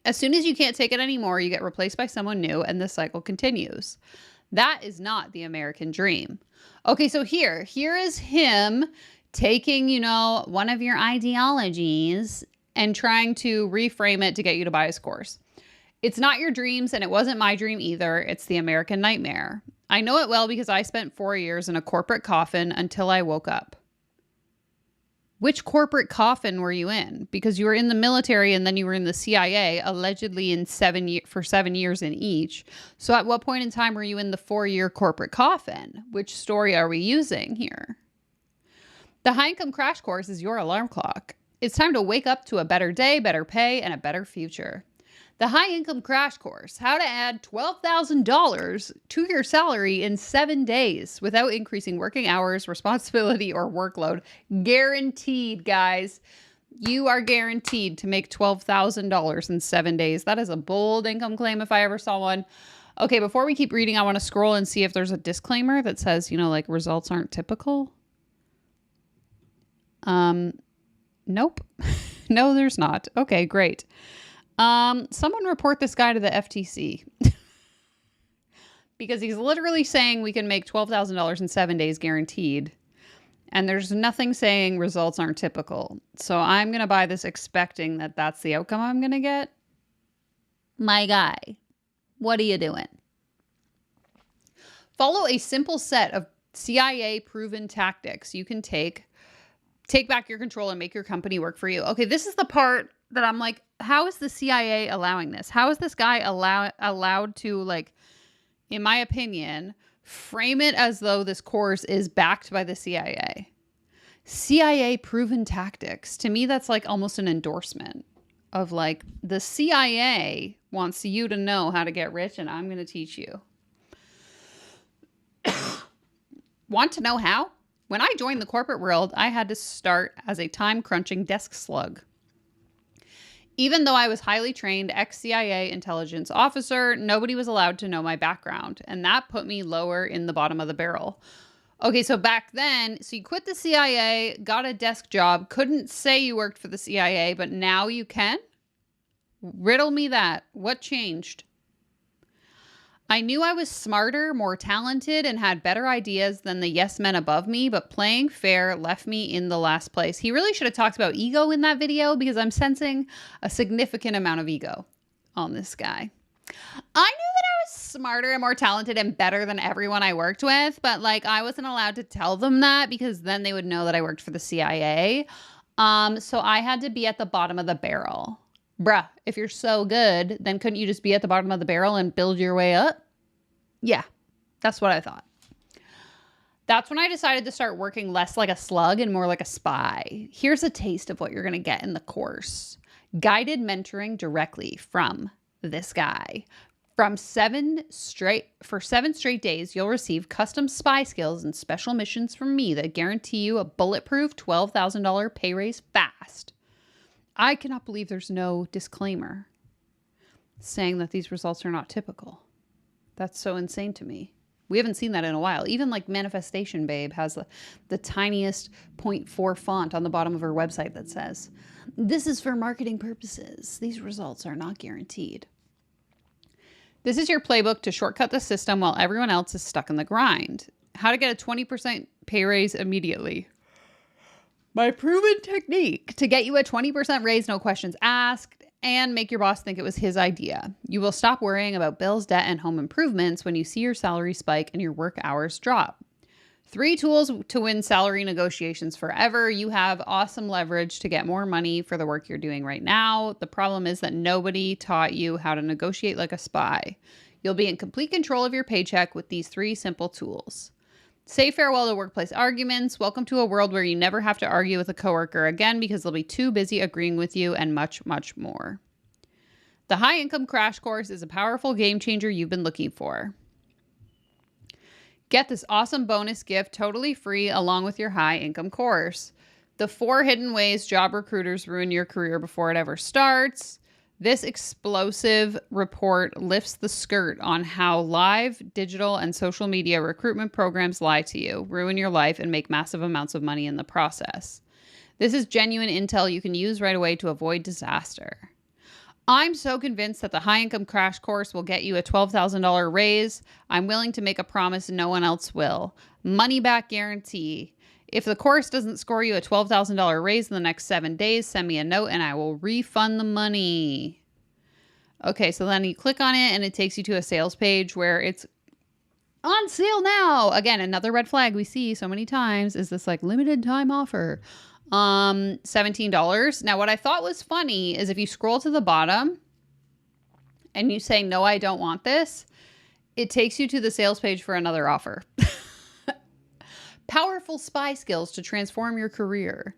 As soon as you can't take it anymore, you get replaced by someone new and the cycle continues. That is not the American dream. Okay, so here is him taking, one of your ideologies and trying to reframe it to get you to buy his course. It's not your dreams, and it wasn't my dream either. It's the American nightmare. I know it well because I spent 4 years in a corporate coffin until I woke up. Which corporate coffin were you in? Because you were in the military and then you were in the CIA, allegedly for 7 years in each. So at what point in time were you in the 4-year corporate coffin? Which story are we using here? The high income crash course is your alarm clock. It's time to wake up to a better day, better pay, and a better future. The high income crash course, how to add $12,000 to your salary in 7 days without increasing working hours, responsibility, or workload. Guaranteed, guys. You are guaranteed to make $12,000 in 7 days. That is a bold income claim if I ever saw one. Okay, before we keep reading, I want to scroll and see if there's a disclaimer that says, like results aren't typical. Nope. No, there's not. Okay, great. Someone report this guy to the FTC because he's literally saying we can make $12,000 in 7 days guaranteed. And there's nothing saying results aren't typical. So I'm going to buy this expecting that that's the outcome I'm going to get. My guy, what are you doing? Follow a simple set of CIA proven tactics you can take back your control and make your company work for you. Okay, this is the part that I'm like, how is the CIA allowing this? How is this guy allowed to, in my opinion, frame it as though this course is backed by the CIA? CIA proven tactics. To me, that's almost an endorsement of the CIA wants you to know how to get rich and I'm going to teach you. Want to know how? When I joined the corporate world, I had to start as a time-crunching desk slug. Even though I was highly trained ex-CIA intelligence officer, nobody was allowed to know my background, and that put me lower in the bottom of the barrel. Okay, so back then, so you quit the CIA, got a desk job, couldn't say you worked for the CIA, but now you can? Riddle me that. What changed? I knew I was smarter, more talented, and had better ideas than the yes men above me, but playing fair left me in the last place. He really should have talked about ego in that video because I'm sensing a significant amount of ego on this guy. I knew that I was smarter and more talented and better than everyone I worked with, but like I wasn't allowed to tell them that because then they would know that I worked for the CIA. So I had to be at the bottom of the barrel. Bruh, if you're so good, then couldn't you just be at the bottom of the barrel and build your way up? Yeah, that's what I thought. That's when I decided to start working less like a slug and more like a spy. Here's a taste of what you're going to get in the course. Guided mentoring directly from this guy. For 7 straight days, you'll receive custom spy skills and special missions from me that guarantee you a bulletproof $12,000 pay raise fast. I cannot believe there's no disclaimer saying that these results are not typical. That's so insane to me. We haven't seen that in a while. Even like Manifestation Babe has the tiniest 0.4 font on the bottom of her website that says, "This is for marketing purposes. These results are not guaranteed." This is your playbook to shortcut the system while everyone else is stuck in the grind. How to get a 20% pay raise immediately. My proven technique to get you a 20% raise, no questions asked, and make your boss think it was his idea. You will stop worrying about bills, debt, and home improvements when you see your salary spike and your work hours drop. 3 tools to win salary negotiations forever. You have awesome leverage to get more money for the work you're doing right now. The problem is that nobody taught you how to negotiate like a spy. You'll be in complete control of your paycheck with these 3 simple tools. Say farewell to workplace arguments. Welcome to a world where you never have to argue with a coworker again because they'll be too busy agreeing with you, and much, much more. The High Income Crash Course is a powerful game changer you've been looking for. Get this awesome bonus gift totally free along with your high income course. The 4 hidden ways job recruiters ruin your career before it ever starts. This explosive report lifts the skirt on how live, digital, and social media recruitment programs lie to you, ruin your life, and make massive amounts of money in the process. This is genuine intel you can use right away to avoid disaster. I'm so convinced that the High Income Crash Course will get you a $12,000 raise. I'm willing to make a promise no one else will. Money back guarantee. If the course doesn't score you a $12,000 raise in the next 7 days, send me a note and I will refund the money. Okay, so then you click on it and it takes you to a sales page where it's on sale now. Again, another red flag we see so many times is this like limited time offer. $17. Now, what I thought was funny is if you scroll to the bottom and you say, "No, I don't want this," it takes you to the sales page for another offer. Powerful spy skills to transform your career.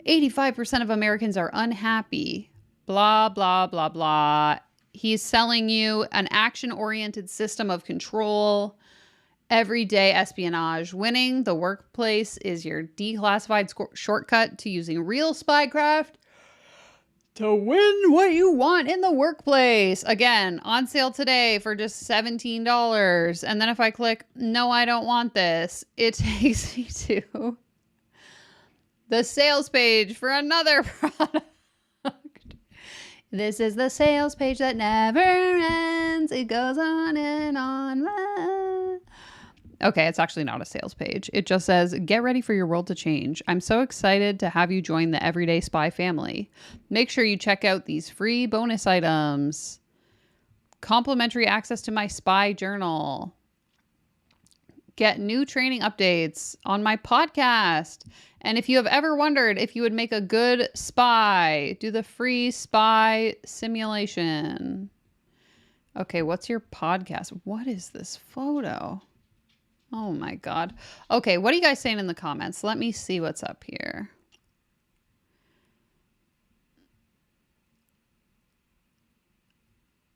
85% of Americans are unhappy. Blah, blah, blah, blah. He's selling you an action-oriented system of control. Everyday espionage. Winning the workplace is your declassified shortcut to using real spycraft to win what you want in the workplace. Again, on sale today for just $17. And then if I click, "No, I don't want this," it takes me to the sales page for another product. This is the sales page that never ends. It goes on and on. Okay, it's actually not a sales page. It just says, "Get ready for your world to change. I'm so excited to have you join the Everyday Spy family. Make sure you check out these free bonus items. Complimentary access to my spy journal. Get new training updates on my podcast. And if you have ever wondered if you would make a good spy, do the free spy simulation." Okay, what's your podcast? What is this photo? Oh my God. Okay, what are you guys saying in the comments? Let me see what's up here.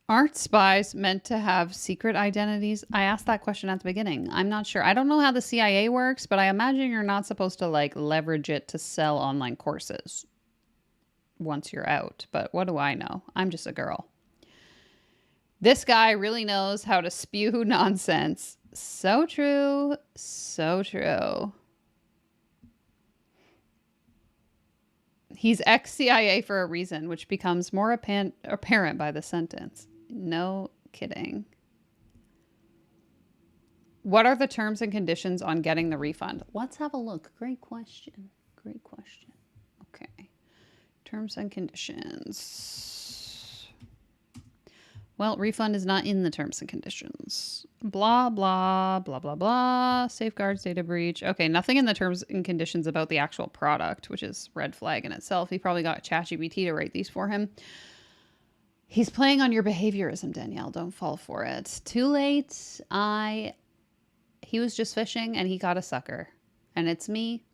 Aren't spies meant to have secret identities? I asked that question at the beginning. I'm not sure. I don't know how the CIA works, but I imagine you're not supposed to like leverage it to sell online courses once you're out. But what do I know? I'm just a girl. This guy really knows how to spew nonsense. So true. So true. He's ex-CIA for a reason, which becomes more apparent by the sentence. No kidding. What are the terms and conditions on getting the refund? Let's have a look. Great question. Great question. Okay. Terms and conditions. Well, refund is not in the terms and conditions. Blah, blah, blah, blah, blah. Safeguards, data breach. Okay, nothing in the terms and conditions about the actual product, which is red flag in itself. He probably got ChatGPT to write these for him. He's playing on your behaviorism, Danielle. Don't fall for it. Too late. He was just fishing and he got a sucker. And it's me.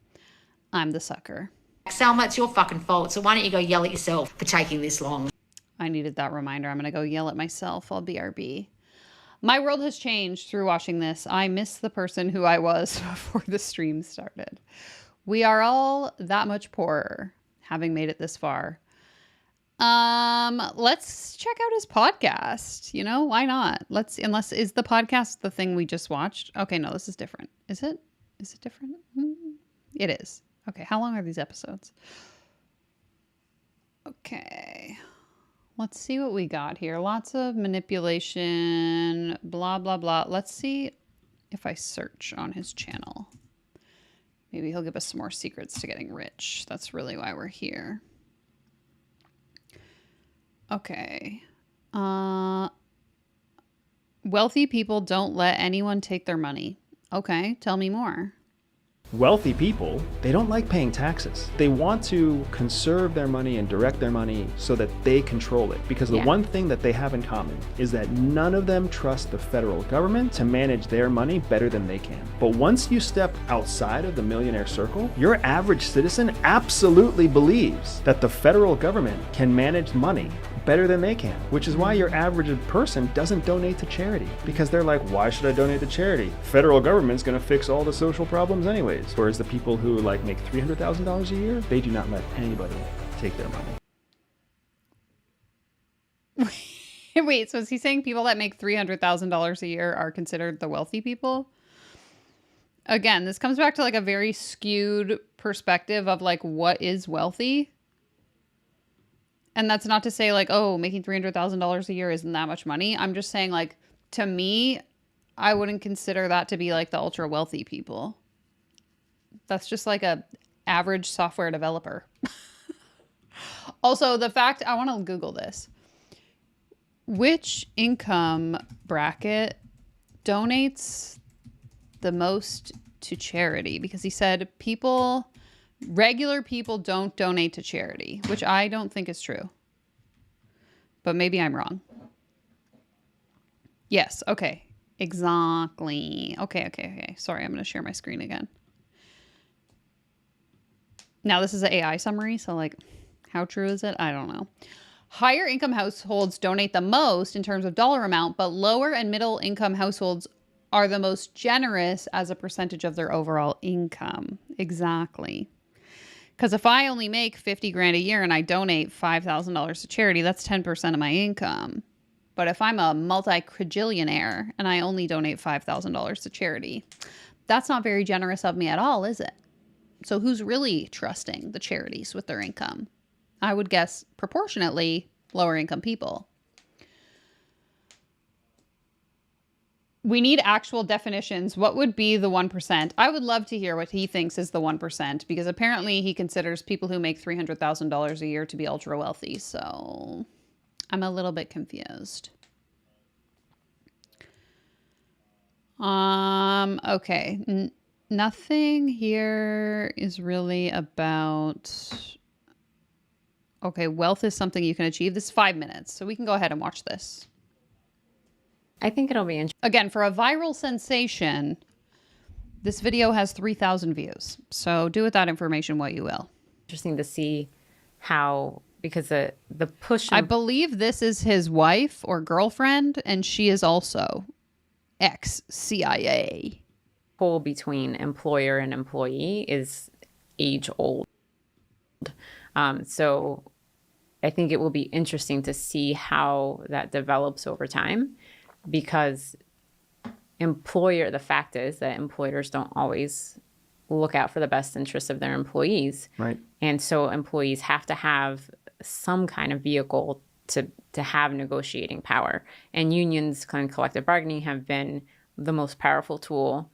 I'm the sucker. Selma, it's your fucking fault. So why don't you go yell at yourself for taking this long? I needed that reminder. I'm going to go yell at myself. I'll BRB. My world has changed through watching this. I miss the person who I was before the stream started. We are all that much poorer having made it this far. Let's check out his podcast. You know, why not? Is the podcast the thing we just watched? Okay, no, this is different. Is it? Is it different? It is. Okay, how long are these episodes? Okay. Let's see what we got here. Lots of manipulation, blah, blah, blah. Let's see if I search on his channel. Maybe he'll give us some more secrets to getting rich. That's really why we're here. Okay. Wealthy people don't let anyone take their money. Okay, tell me more. Wealthy people, they don't like paying taxes. They want to conserve their money and direct their money so that they control it. Because the one thing that they have in common is that none of them trust the federal government to manage their money better than they can. But once you step outside of the millionaire circle, your average citizen absolutely believes that the federal government can manage money better than they can, which is why your average person doesn't donate to charity, because they're like, why should I donate to charity? Federal government's gonna fix all the social problems anyways. Whereas the people who like make $300,000 a year, they do not let anybody take their money. Wait, so is he saying people that make $300,000 a year are considered the wealthy people? Again, this comes back to like a very skewed perspective of like what is wealthy. And that's not to say like, oh, making $300,000 a year isn't that much money. I'm just saying like, to me, I wouldn't consider that to be like the ultra wealthy people. That's just like a average software developer. Also, the fact, I want to Google this. Which income bracket donates the most to charity? Because he said regular people don't donate to charity, which I don't think is true. But maybe I'm wrong. Yes, okay. Exactly. Okay. Sorry, I'm going to share my screen again. Now, this is an AI summary, so like, how true is it? I don't know. Higher income households donate the most in terms of dollar amount, but lower and middle income households are the most generous as a percentage of their overall income. Exactly. Because if I only make 50 grand a year and I donate $5,000 to charity, that's 10% of my income. But if I'm a multi-quadrillionaire and I only donate $5,000 to charity, that's not very generous of me at all, is it? So who's really trusting the charities with their income? I would guess proportionately lower income people. We need actual definitions. What would be the 1%? I would love to hear what he thinks is the 1%, because apparently he considers people who make $300,000 a year to be ultra wealthy. So I'm a little bit confused. Okay. Nothing here is really about... Okay, wealth is something you can achieve. This is 5 minutes, so we can go ahead and watch this. I think it'll be interesting. Again, for a viral sensation, this video has 3,000 views. So do with that information what you will. Interesting to see how, because the push... I believe this is his wife or girlfriend, and she is also ex-CIA. Pull between employer and employee is age old. So I think it will be interesting to see how that develops over time, because the fact is that employers don't always look out for the best interests of their employees. Right. And so employees have to have some kind of vehicle to have negotiating power. And unions, kind of collective bargaining, have been the most powerful tool,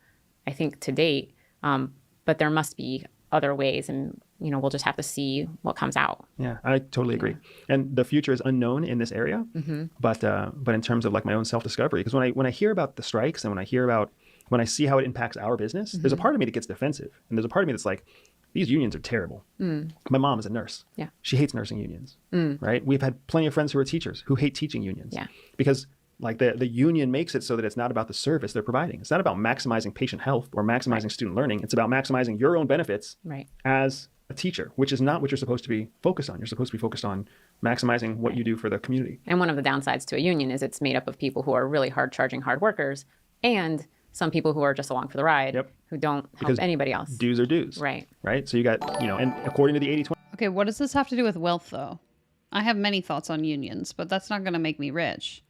I think, to date. But there must be other ways, and we'll just have to see what comes out. Yeah, I totally agree. And the future is unknown in this area. But in terms of like my own self-discovery, because when I hear about the strikes and when I see how it impacts our business, there's a part of me that gets defensive, and there's a part of me that's like, these unions are terrible. My mom is a nurse. Yeah. She hates nursing unions, right? We've had plenty of friends who are teachers who hate teaching unions. Yeah. Because like the union makes it so that it's not about the service they're providing. It's not about maximizing patient health or maximizing student learning. It's about maximizing your own benefits as a teacher, which is not what you're supposed to be focused on. You're supposed to be focused on maximizing what you do for the community. And one of the downsides to a union is it's made up of people who are really hard-charging hard workers and some people who are just along for the ride who don't help anybody else. Dues are dues. Right. Right? So you got, and according to the 80-20. Okay, what does this have to do with wealth, though? I have many thoughts on unions, but that's not going to make me rich.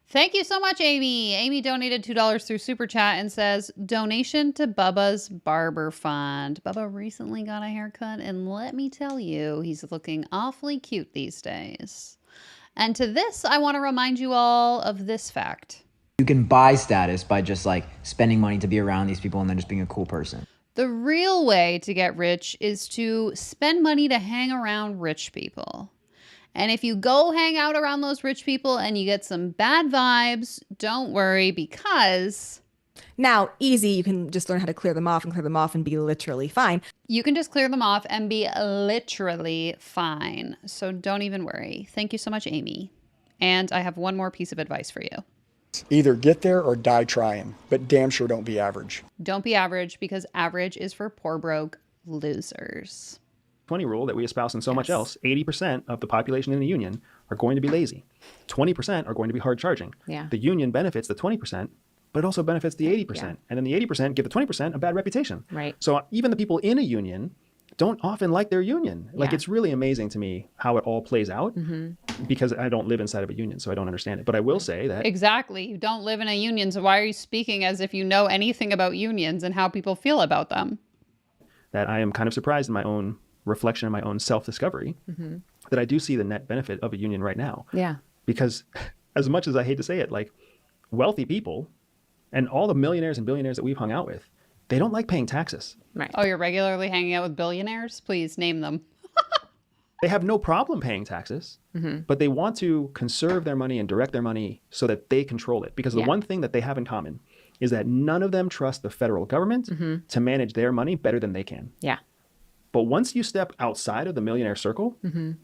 Thank you so much, Amy. Amy donated $2 through Super Chat and says, donation to Bubba's Barber Fund. Bubba recently got a haircut, and let me tell you, he's looking awfully cute these days. And to this, I want to remind you all of this fact. You can buy status by just like spending money to be around these people and then just being a cool person. The real way to get rich is to spend money to hang around rich people. And if you go hang out around those rich people and you get some bad vibes, don't worry, because... Now, easy, you can just learn how to clear them off and be literally fine. You can just clear them off and be literally fine. So don't even worry. Thank you so much, Amy. And I have one more piece of advice for you. Either get there or die trying, but damn sure don't be average. Don't be average, because average is for poor, broke losers. 20 rule that we espouse in so much else, 80% of the population in the union are going to be lazy. 20% are going to be hard charging. Yeah. The union benefits the 20%, but it also benefits the 80%. Yeah. And then the 80% give the 20% a bad reputation. Right. So even the people in a union don't often like their union. Like, it's really amazing to me how it all plays out, because I don't live inside of a union, so I don't understand it. But I will say that... Exactly. You don't live in a union, so why are you speaking as if you know anything about unions and how people feel about them? That I am kind of surprised in my own reflection and my own self-discovery that I do see the net benefit of a union right now. Yeah. Because as much as I hate to say it, like, wealthy people and all the millionaires and billionaires that we've hung out with, they don't like paying taxes. Right. Oh, you're regularly hanging out with billionaires? Please name them. They have no problem paying taxes, but they want to conserve their money and direct their money so that they control it. Because the one thing that they have in common is that none of them trust the federal government to manage their money better than they can. Yeah. But once you step outside of the millionaire circle,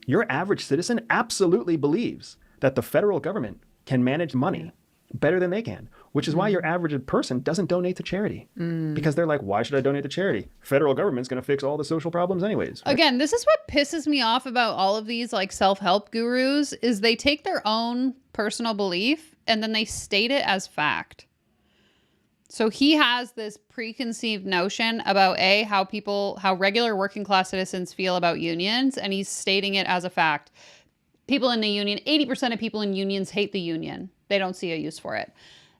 your average citizen absolutely believes that the federal government can manage money better than they can, which is why your average person doesn't donate to charity, because they're like, why should I donate to charity? Federal government's going to fix all the social problems anyways. Right? Again, this is what pisses me off about all of these like self-help gurus is they take their own personal belief and then they state it as fact. So he has this preconceived notion about how regular working class citizens feel about unions, and he's stating it as a fact. People in the union, 80% of people in unions hate the union. They don't see a use for it.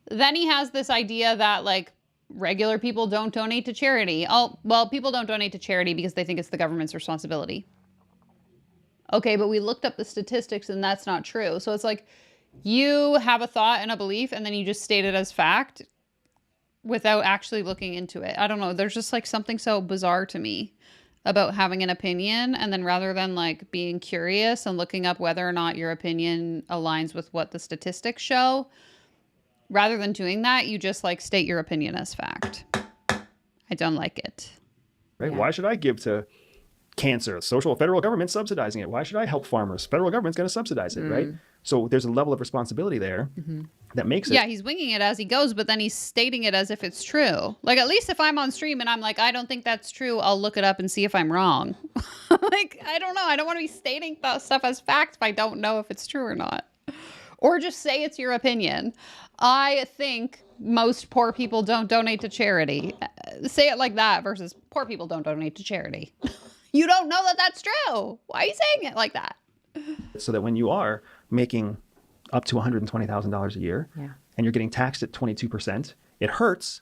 Then he has this idea that like regular people don't donate to charity. Oh, well, people don't donate to charity because they think it's the government's responsibility. Okay, but we looked up the statistics and that's not true. So it's like you have a thought and a belief and then you just state it as fact without actually looking into it. I don't know. There's just like something so bizarre to me about having an opinion, and then rather than like being curious and looking up whether or not your opinion aligns with what the statistics show, rather than doing that, you just like state your opinion as fact. I don't like it. Right? Yeah. Why should I give to cancer? Federal government subsidizing it. Why should I help farmers? Federal government's going to subsidize it, right? So there's a level of responsibility there that makes it. Yeah, he's winging it as he goes, but then he's stating it as if it's true. Like, at least if I'm on stream and I'm like, I don't think that's true, I'll look it up and see if I'm wrong. Like, I don't know. I don't want to be stating stuff as fact if I don't know if it's true or not. Or just say it's your opinion. I think most poor people don't donate to charity. Say it like that versus poor people don't donate to charity. You don't know that that's true. Why are you saying it like that? So that when you are making up to $120,000 a year and you're getting taxed at 22%, it hurts,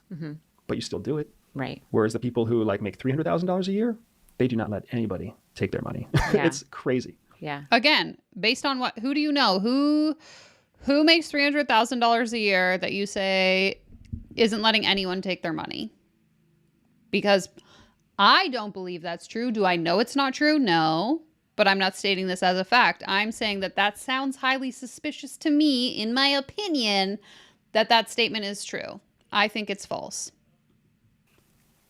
but you still do it. Right. Whereas the people who like make $300,000 a year, they do not let anybody take their money. Yeah. It's crazy. Yeah. Again, based on what? Who do you know? Who makes $300,000 a year that you say isn't letting anyone take their money. Because I don't believe that's true. Do I know it's not true? No. But I'm not stating this as a fact. I'm saying that that sounds highly suspicious to me, in my opinion, that that statement is true. I think it's false.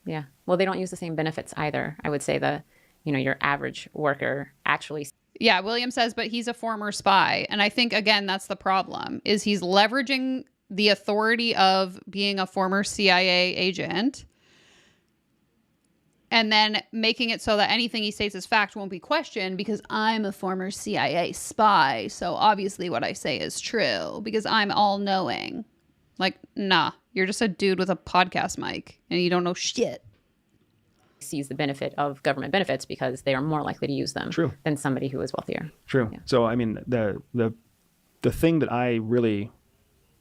Yeah. Well, they don't use the same benefits either. I would say your average worker actually. Yeah, William says, but he's a former spy. And I think, again, that's the problem, is he's leveraging the authority of being a former CIA agent and then making it so that anything he states as fact won't be questioned because I'm a former CIA spy. So obviously what I say is true because I'm all knowing. Like, nah, you're just a dude with a podcast mic and you don't know shit. Sees the benefit of government benefits because they are more likely to use them than somebody who is wealthier. True. Yeah. So, I mean, the thing that I really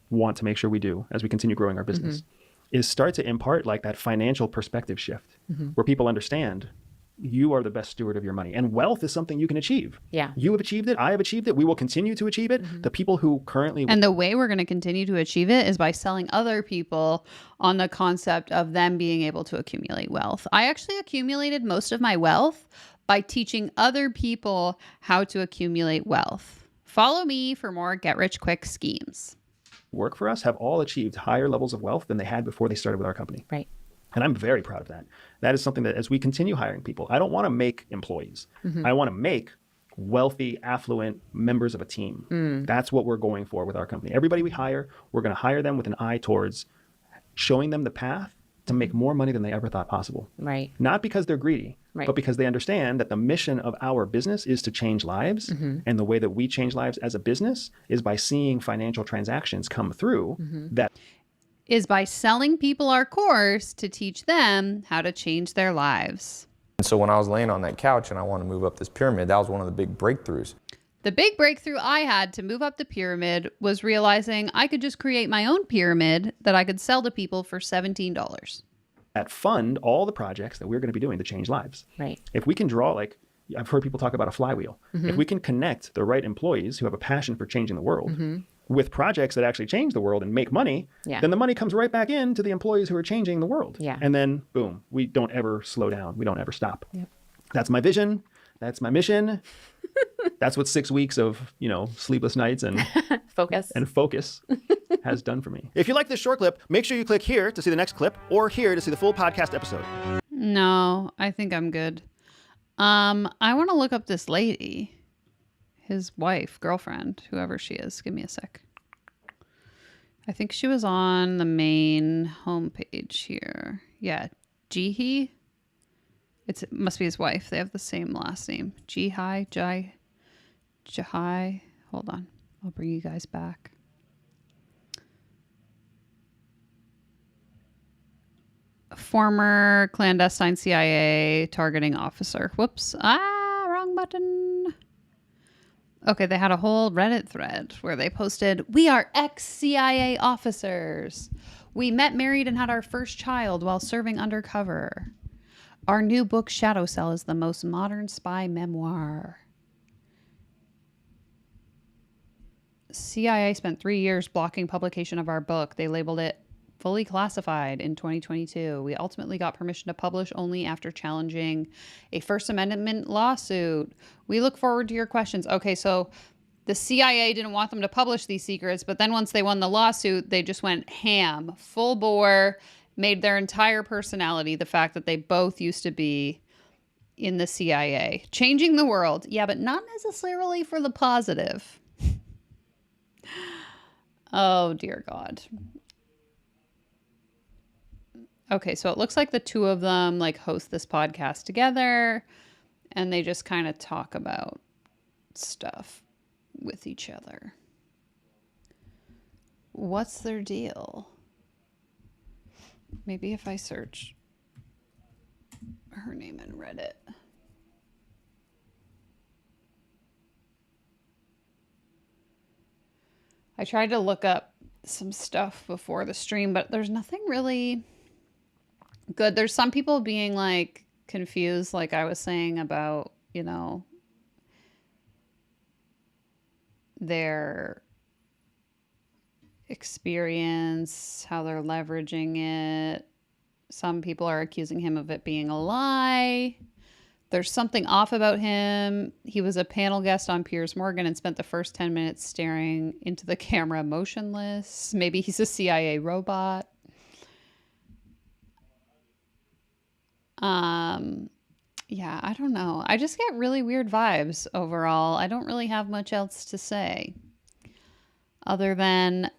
want to make sure we do as we continue growing our business is start to impart like that financial perspective shift where people understand you are the best steward of your money. And wealth is something you can achieve. Yeah. You have achieved it. I have achieved it. We will continue to achieve it. The people who currently... And the way we're going to continue to achieve it is by selling other people on the concept of them being able to accumulate wealth. I actually accumulated most of my wealth by teaching other people how to accumulate wealth. Follow me for more get-rich-quick schemes. Work for us have all achieved higher levels of wealth than they had before they started with our company. Right. And I'm very proud of that. That is something that as we continue hiring people, I don't want to make employees. I want to make wealthy, affluent members of a team. That's what we're going for with our company. Everybody we hire, we're going to hire them with an eye towards showing them the path to make more money than they ever thought possible. Right. Not because they're greedy, but because they understand that the mission of our business is to change lives. And the way that we change lives as a business is by seeing financial transactions come through that is by selling people our course to teach them how to change their lives. And so when I was laying on that couch and I wanted to move up this pyramid, that was one of the big breakthroughs. The big breakthrough I had to move up the pyramid was realizing I could just create my own pyramid that I could sell to people for $17. That fund all the projects that we're going to be doing to change lives. Right. If we can draw, like, I've heard people talk about a flywheel. If we can connect the right employees who have a passion for changing the world with projects that actually change the world and make money, then the money comes right back in to the employees who are changing the world. And then, boom, we don't ever slow down. We don't ever stop. That's my vision. That's my mission. That's what 6 weeks of, sleepless nights and focus has done for me. If you like this short clip, make sure you click here to see the next clip or here to see the full podcast episode. No, I think I'm good. I want to look up this lady. His wife, girlfriend, whoever she is. Give me a sec. I think she was on the main homepage here. Yeah, Jihi. It must be his wife. They have the same last name. Jihai. Hold on. I'll bring you guys back. Former clandestine CIA targeting officer. Whoops. Wrong button. Okay, they had a whole Reddit thread where they posted, "We are ex-CIA officers. We met, married, and had our first child while serving undercover. Our new book, Shadow Cell, is the most modern spy memoir. CIA spent 3 years blocking publication of our book. They labeled it fully classified in 2022. We ultimately got permission to publish only after challenging a First Amendment lawsuit. We look forward to your questions." Okay, so the CIA didn't want them to publish these secrets, but then once they won the lawsuit, they just went ham, full bore, made their entire personality the fact that they both used to be in the CIA. Changing the world. Yeah, but not necessarily for the positive. Oh, dear God. Okay, so it looks like the two of them host this podcast together and they just kind of talk about stuff with each other. What's their deal? Maybe if I search her name in Reddit. I tried to look up some stuff before the stream, but there's nothing really good. There's some people being confused, like I was saying about, their experience, how they're leveraging it. Some people are accusing him of it being a lie. There's something off about him. He was a panel guest on Piers Morgan and spent the first 10 minutes staring into the camera motionless. Maybe he's a CIA robot. Yeah, I don't know. I just get really weird vibes overall. I don't really have much else to say other than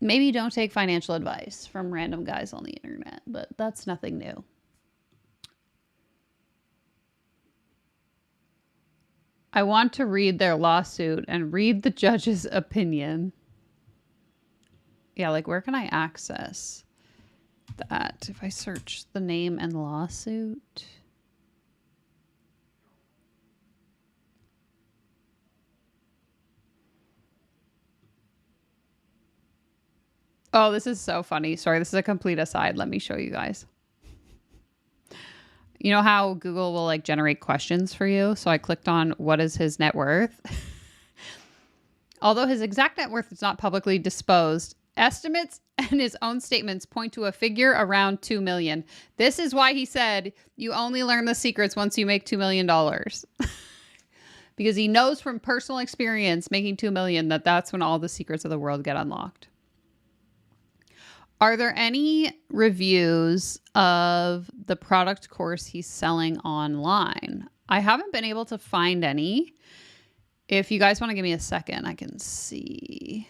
maybe don't take financial advice from random guys on the internet, but that's nothing new. I want to read their lawsuit and read the judge's opinion. Yeah, like where can I access that? If I search the name and lawsuit. Oh, this is so funny. Sorry, this is a complete aside. Let me show you guys. You know how Google will like generate questions for you? So I clicked on what is his net worth? Although his exact net worth is not publicly disclosed, estimates and his own statements point to a figure around $2 million. This is why he said you only learn the secrets once you make $2 million. Because he knows from personal experience making $2 million that that's when all the secrets of the world get unlocked. Are there any reviews of the product course he's selling online? I haven't been able to find any. If you guys want to give me a second, I can see.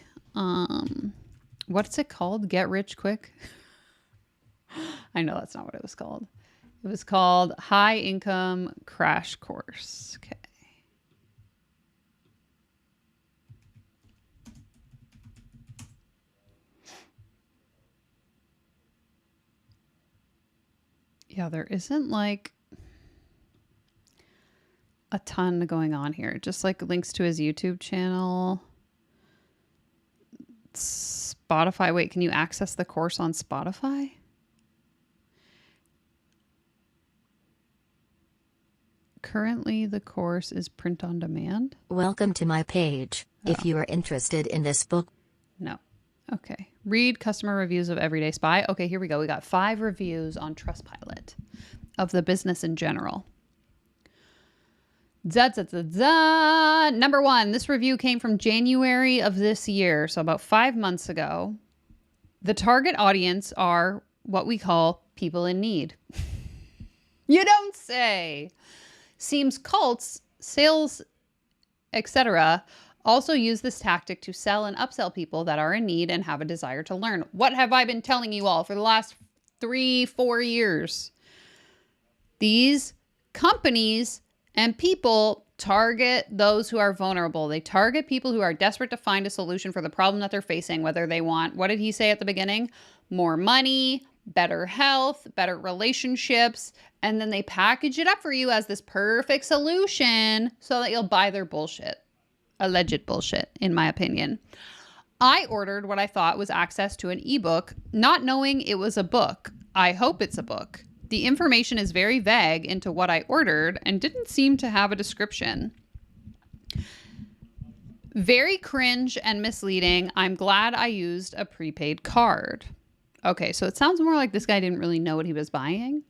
What's it called? Get Rich Quick? I know that's not what it was called. It was called High Income Crash Course. Okay. Yeah, there isn't like a ton going on here. Just like links to his YouTube channel. Spotify. Wait, can you access the course on Spotify? Currently, the course is print on demand. Welcome to my page. Oh. If you are interested in this book. No. Okay. Read customer reviews of Everyday Spy. Okay, here we go. We got 5 reviews on Trustpilot of the business in general. Number 1, this review came from January of this year, so about 5 months ago. The target audience are what we call people in need. You don't say. Seems cults, sales, etc. also use this tactic to sell and upsell people that are in need and have a desire to learn. What have I been telling you all for the last 3-4 years? These companies and people target those who are vulnerable. They target people who are desperate to find a solution for the problem that they're facing, whether they want, what did he say at the beginning? More money, better health, better relationships, and then they package it up for you as this perfect solution so that you'll buy their bullshit. Alleged bullshit, in my opinion. I ordered what I thought was access to an ebook, not knowing it was a book. I hope it's a book. The information is very vague into what I ordered and didn't seem to have a description. Very cringe and misleading. I'm glad I used a prepaid card. Okay, so it sounds more like this guy didn't really know what he was buying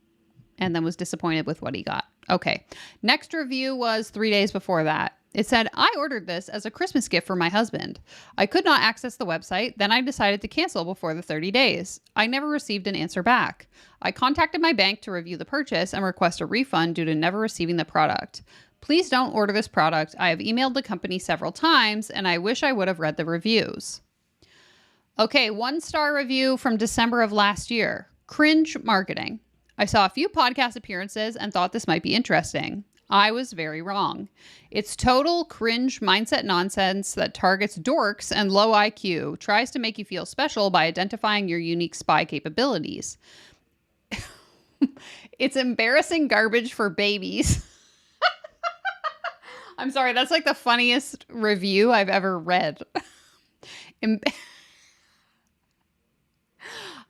and then was disappointed with what he got. Okay, next review was 3 days before that. It said, I ordered this as a Christmas gift for my husband. I could not access the website. Then I decided to cancel before the 30 days. I never received an answer back. I contacted my bank to review the purchase and request a refund due to never receiving the product. Please don't order this product. I have emailed the company several times and I wish I would have read the reviews. Okay, 1-star review from December of last year. Cringe marketing. I saw a few podcast appearances and thought this might be interesting. I was very wrong. It's total cringe mindset nonsense that targets dorks and low IQ, tries to make you feel special by identifying your unique spy capabilities. It's embarrassing garbage for babies. I'm sorry, that's like the funniest review I've ever read.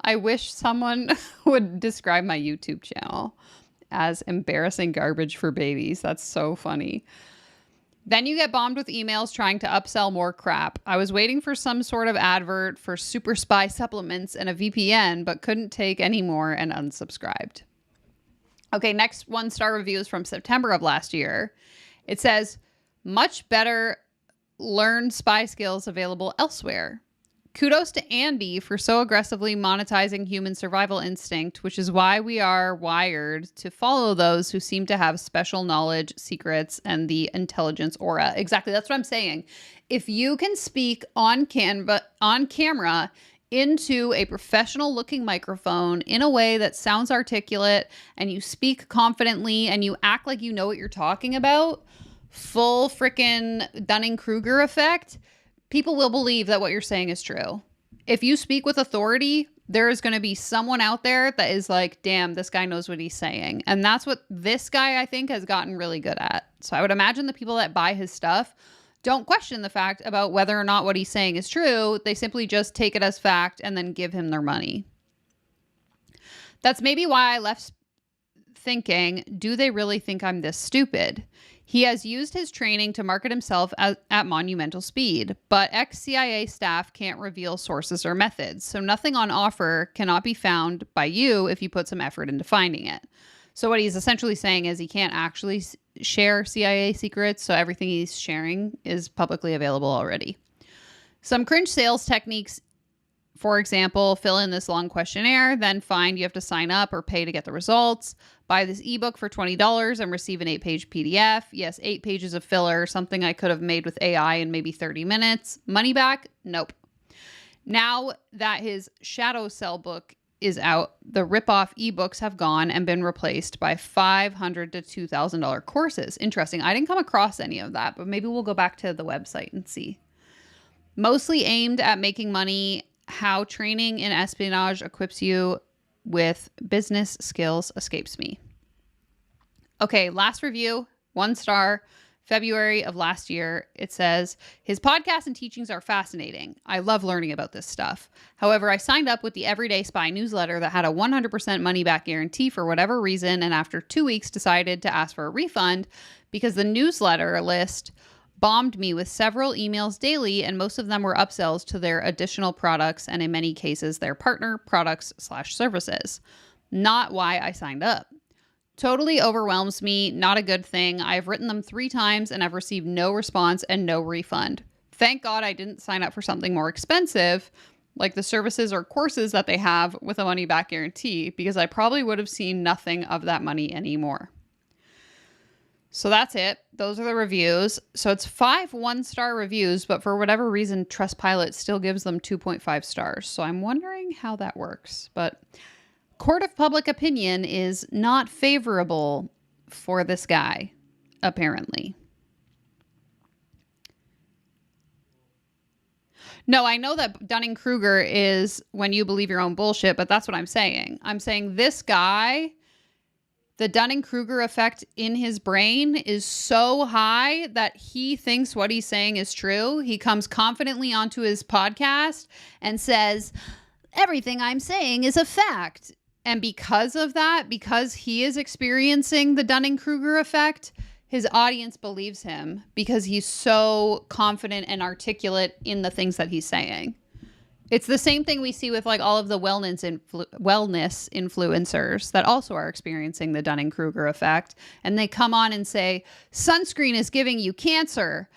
I wish someone would describe my YouTube channel as embarrassing garbage for babies. That's so funny. Then you get bombed with emails trying to upsell more crap. I was waiting for some sort of advert for super spy supplements and a VPN, but couldn't take any more and unsubscribed. Okay, next 1-star review is from September of last year. It says, much better learned spy skills available elsewhere. Kudos to Andy for so aggressively monetizing human survival instinct, which is why we are wired to follow those who seem to have special knowledge, secrets, and the intelligence aura. Exactly. That's what I'm saying. If you can speak on camera into a professional looking microphone in a way that sounds articulate, and you speak confidently and you act like you know what you're talking about, full frickin' Dunning-Kruger effect, people will believe that what you're saying is true. If you speak with authority, there is going to be someone out there that is like, damn, this guy knows what he's saying. And that's what this guy, I think, has gotten really good at. So I would imagine the people that buy his stuff don't question the fact about whether or not what he's saying is true. They simply just take it as fact and then give him their money. That's maybe why I left thinking, do they really think I'm this stupid? He has used his training to market himself at monumental speed, but ex-CIA staff can't reveal sources or methods, so nothing on offer cannot be found by you if you put some effort into finding it. So what he's essentially saying is he can't actually share CIA secrets, so everything he's sharing is publicly available already. Some cringe sales techniques, for example, fill in this long questionnaire, then find you have to sign up or pay to get the results. Buy this ebook for $20 and receive an 8-page PDF. Yes, 8 pages of filler, something I could have made with AI in maybe 30 minutes. Money back? Nope. Now that his Shadow Cell book is out, the ripoff ebooks have gone and been replaced by $500 to $2,000 courses. Interesting. I didn't come across any of that, but maybe we'll go back to the website and see. Mostly aimed at making money. How training in espionage equips you with business skills escapes me. Okay, last review, 1 star, February of last year. It says, his podcast and teachings are fascinating. I love learning about this stuff. However, I signed up with the Everyday Spy newsletter that had a 100% money back guarantee for whatever reason, and after 2 weeks decided to ask for a refund because the newsletter list bombed me with several emails daily, and most of them were upsells to their additional products and in many cases their partner products/services. Not why I signed up. Totally overwhelms me. Not a good thing. I've written them 3 times and I've received no response and no refund. Thank God I didn't sign up for something more expensive like the services or courses that they have with a money back guarantee, because I probably would have seen nothing of that money anymore. So that's it. Those are the reviews. So it's 5 1-star reviews, but for whatever reason, Trustpilot still gives them 2.5 stars. So I'm wondering how that works. But court of public opinion is not favorable for this guy, apparently. No, I know that Dunning-Kruger is when you believe your own bullshit, but that's what I'm saying. I'm saying this guy, the Dunning-Kruger effect in his brain is so high that he thinks what he's saying is true. He comes confidently onto his podcast and says, everything I'm saying is a fact. And because of that, because he is experiencing the Dunning-Kruger effect, his audience believes him because he's so confident and articulate in the things that he's saying. It's the same thing we see with like all of the wellness influencers that also are experiencing the Dunning-Kruger effect. And they come on and say, sunscreen is giving you cancer,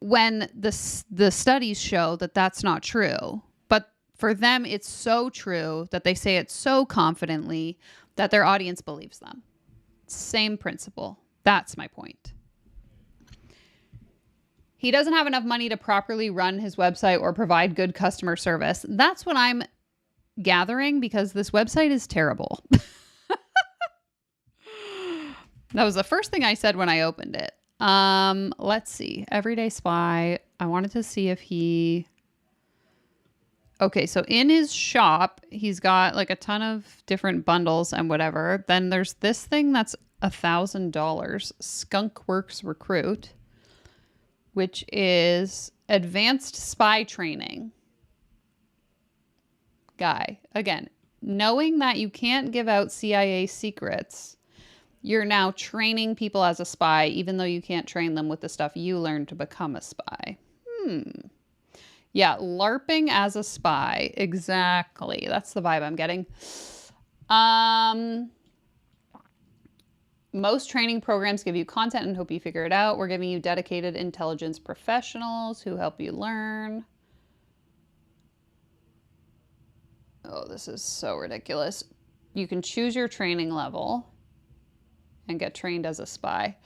when the studies show that that's not true. But for them, it's so true that they say it so confidently that their audience believes them. Same principle. That's my point. He doesn't have enough money to properly run his website or provide good customer service. That's what I'm gathering, because this website is terrible. That was the first thing I said when I opened it. Let's see. Everyday Spy. I wanted to see if he... Okay, so in his shop, he's got like a ton of different bundles and whatever. Then there's this thing that's $1,000, Skunk Works Recruit, which is advanced spy training. Guy, again, knowing that you can't give out CIA secrets, You're now training people as a spy, even though you can't train them with the stuff you learned to become a spy. Yeah, LARPing as a spy. Exactly. That's the vibe I'm getting. Most training programs give you content and hope you figure it out. We're giving you dedicated intelligence professionals who help you learn. Oh, this is so ridiculous. You can choose your training level and get trained as a spy.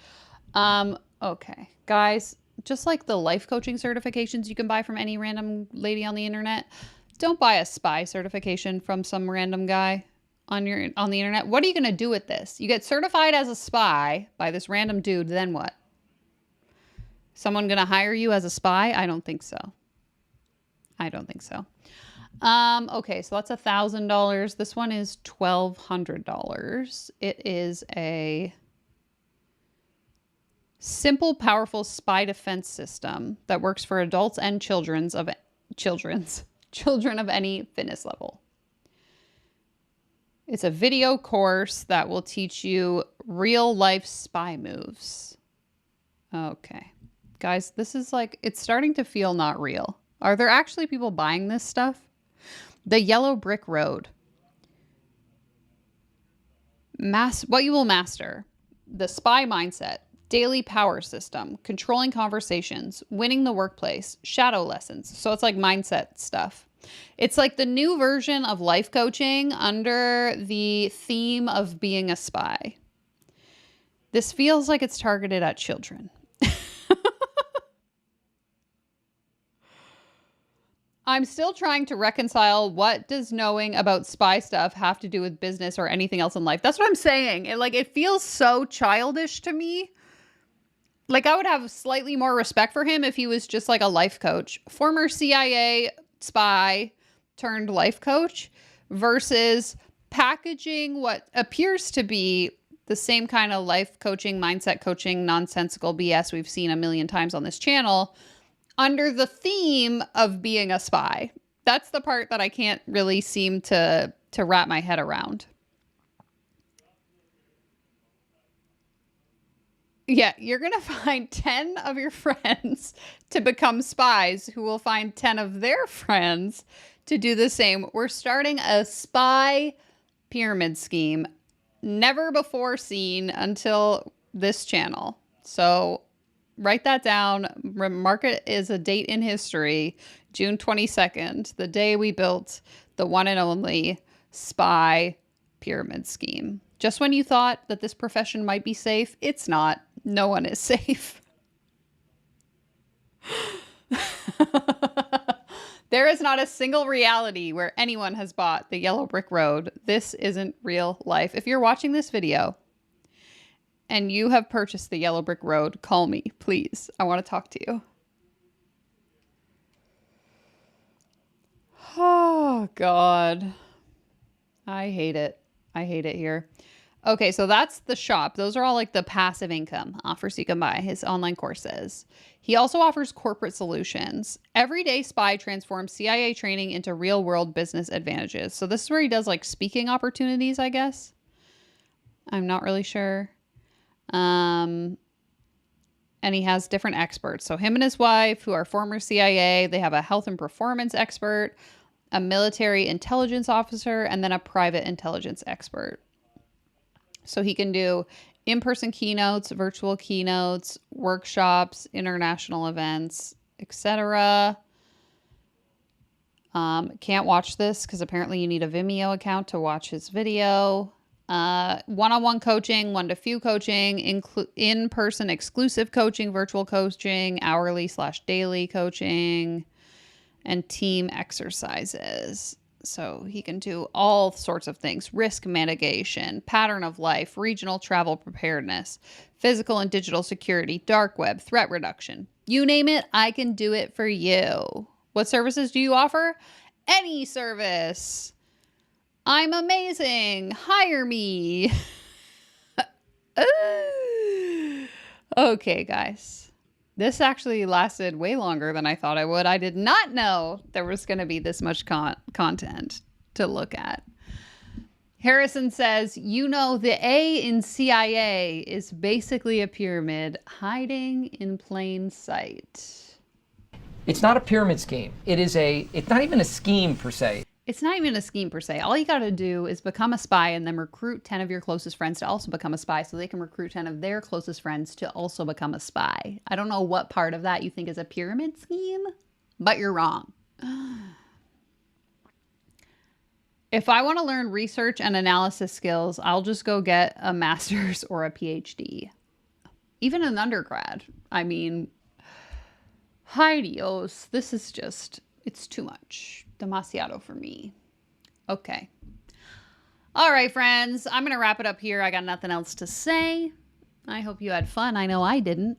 Okay, guys, just like the life coaching certifications you can buy from any random lady on the internet, don't buy a spy certification from some random guy on the internet. What are you going to do with this? You get certified as a spy by this random dude, then what? Someone going to hire you as a spy? I don't think so. I don't think so. Okay, so that's $1,000. This one is $1,200. It is a simple, powerful spy defense system that works for adults and children of any fitness level. It's a video course that will teach you real life spy moves. Okay. Guys, this is like, it's starting to feel not real. Are there actually people buying this stuff? The Yellow Brick Road. What you will master. The spy mindset. Daily power system. Controlling conversations. Winning the workplace. Shadow lessons. So it's like mindset stuff. It's like the new version of life coaching under the theme of being a spy. This feels like it's targeted at children. I'm still trying to reconcile, what does knowing about spy stuff have to do with business or anything else in life? That's what I'm saying. It feels so childish to me. Like, I would have slightly more respect for him if he was just like a life coach. Former CIA spy turned life coach versus packaging what appears to be the same kind of life coaching, mindset coaching, nonsensical BS we've seen a million times on this channel under the theme of being a spy. That's the part that I can't really seem to wrap my head around. Yeah, you're going to find 10 of your friends to become spies who will find 10 of their friends to do the same. We're starting a spy pyramid scheme never before seen until this channel. So write that down. Mark it as a date in history. June 22nd, the day we built the one and only spy pyramid scheme. Just when you thought that this profession might be safe, it's not. No one is safe. There is not a single reality where anyone has bought the Yellow Brick Road. This isn't real life. If you're watching this video and you have purchased the Yellow Brick Road, call me, please. I want to talk to you. Oh, God. I hate it. I hate it here. Okay, so that's the shop. Those are all like the passive income offers you can buy, his online courses. He also offers corporate solutions. Everyday Spy transforms CIA training into real world business advantages. So this is where he does like speaking opportunities, I guess. I'm not really sure. And he has different experts. So him and his wife, who are former CIA, they have a health and performance expert, a military intelligence officer, and then a private intelligence expert. So he can do in-person keynotes, virtual keynotes, workshops, international events, etc. Can't watch this because apparently you need a Vimeo account to watch his video. One-on-one coaching, 1-to-few coaching, in-person exclusive coaching, virtual coaching, hourly/daily coaching, and team exercises. So he can do all sorts of things: risk mitigation, pattern of life, regional travel preparedness, physical and digital security, dark web, threat reduction. You name it, I can do it for you. What services do you offer? Any service. I'm amazing. Hire me. Okay, guys. This actually lasted way longer than I thought it would. I did not know there was going to be this much content to look at. Harrison says, you know, the A in CIA is basically a pyramid hiding in plain sight. It's not a pyramid scheme. It's not even a scheme per se. It's not even a scheme per se. All you got to do is become a spy and then recruit 10 of your closest friends to also become a spy so they can recruit 10 of their closest friends to also become a spy. I don't know what part of that you think is a pyramid scheme, but you're wrong. If I want to learn research and analysis skills, I'll just go get a master's or a PhD. Even an undergrad. I mean, hi Dios, this is just, it's too much. Demasiado for me. Okay. All right, friends, I'm going to wrap it up here. I got nothing else to say. I hope you had fun. I know I didn't.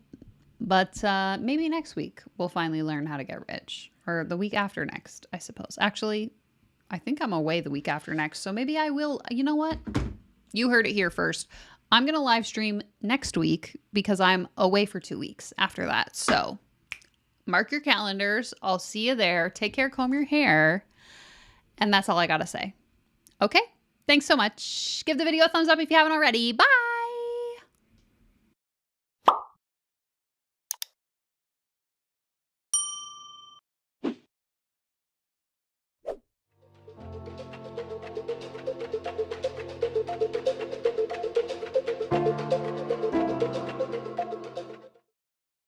But maybe next week we'll finally learn how to get rich. Or the week after next, I suppose. Actually, I think I'm away the week after next, so maybe I will. You know what? You heard it here first. I'm going to live stream next week because I'm away for 2 weeks after that. So mark your calendars. I'll see you there. Take care, comb your hair. And that's all I got to say. Okay? Thanks so much. Give the video a thumbs up if you haven't already. Bye!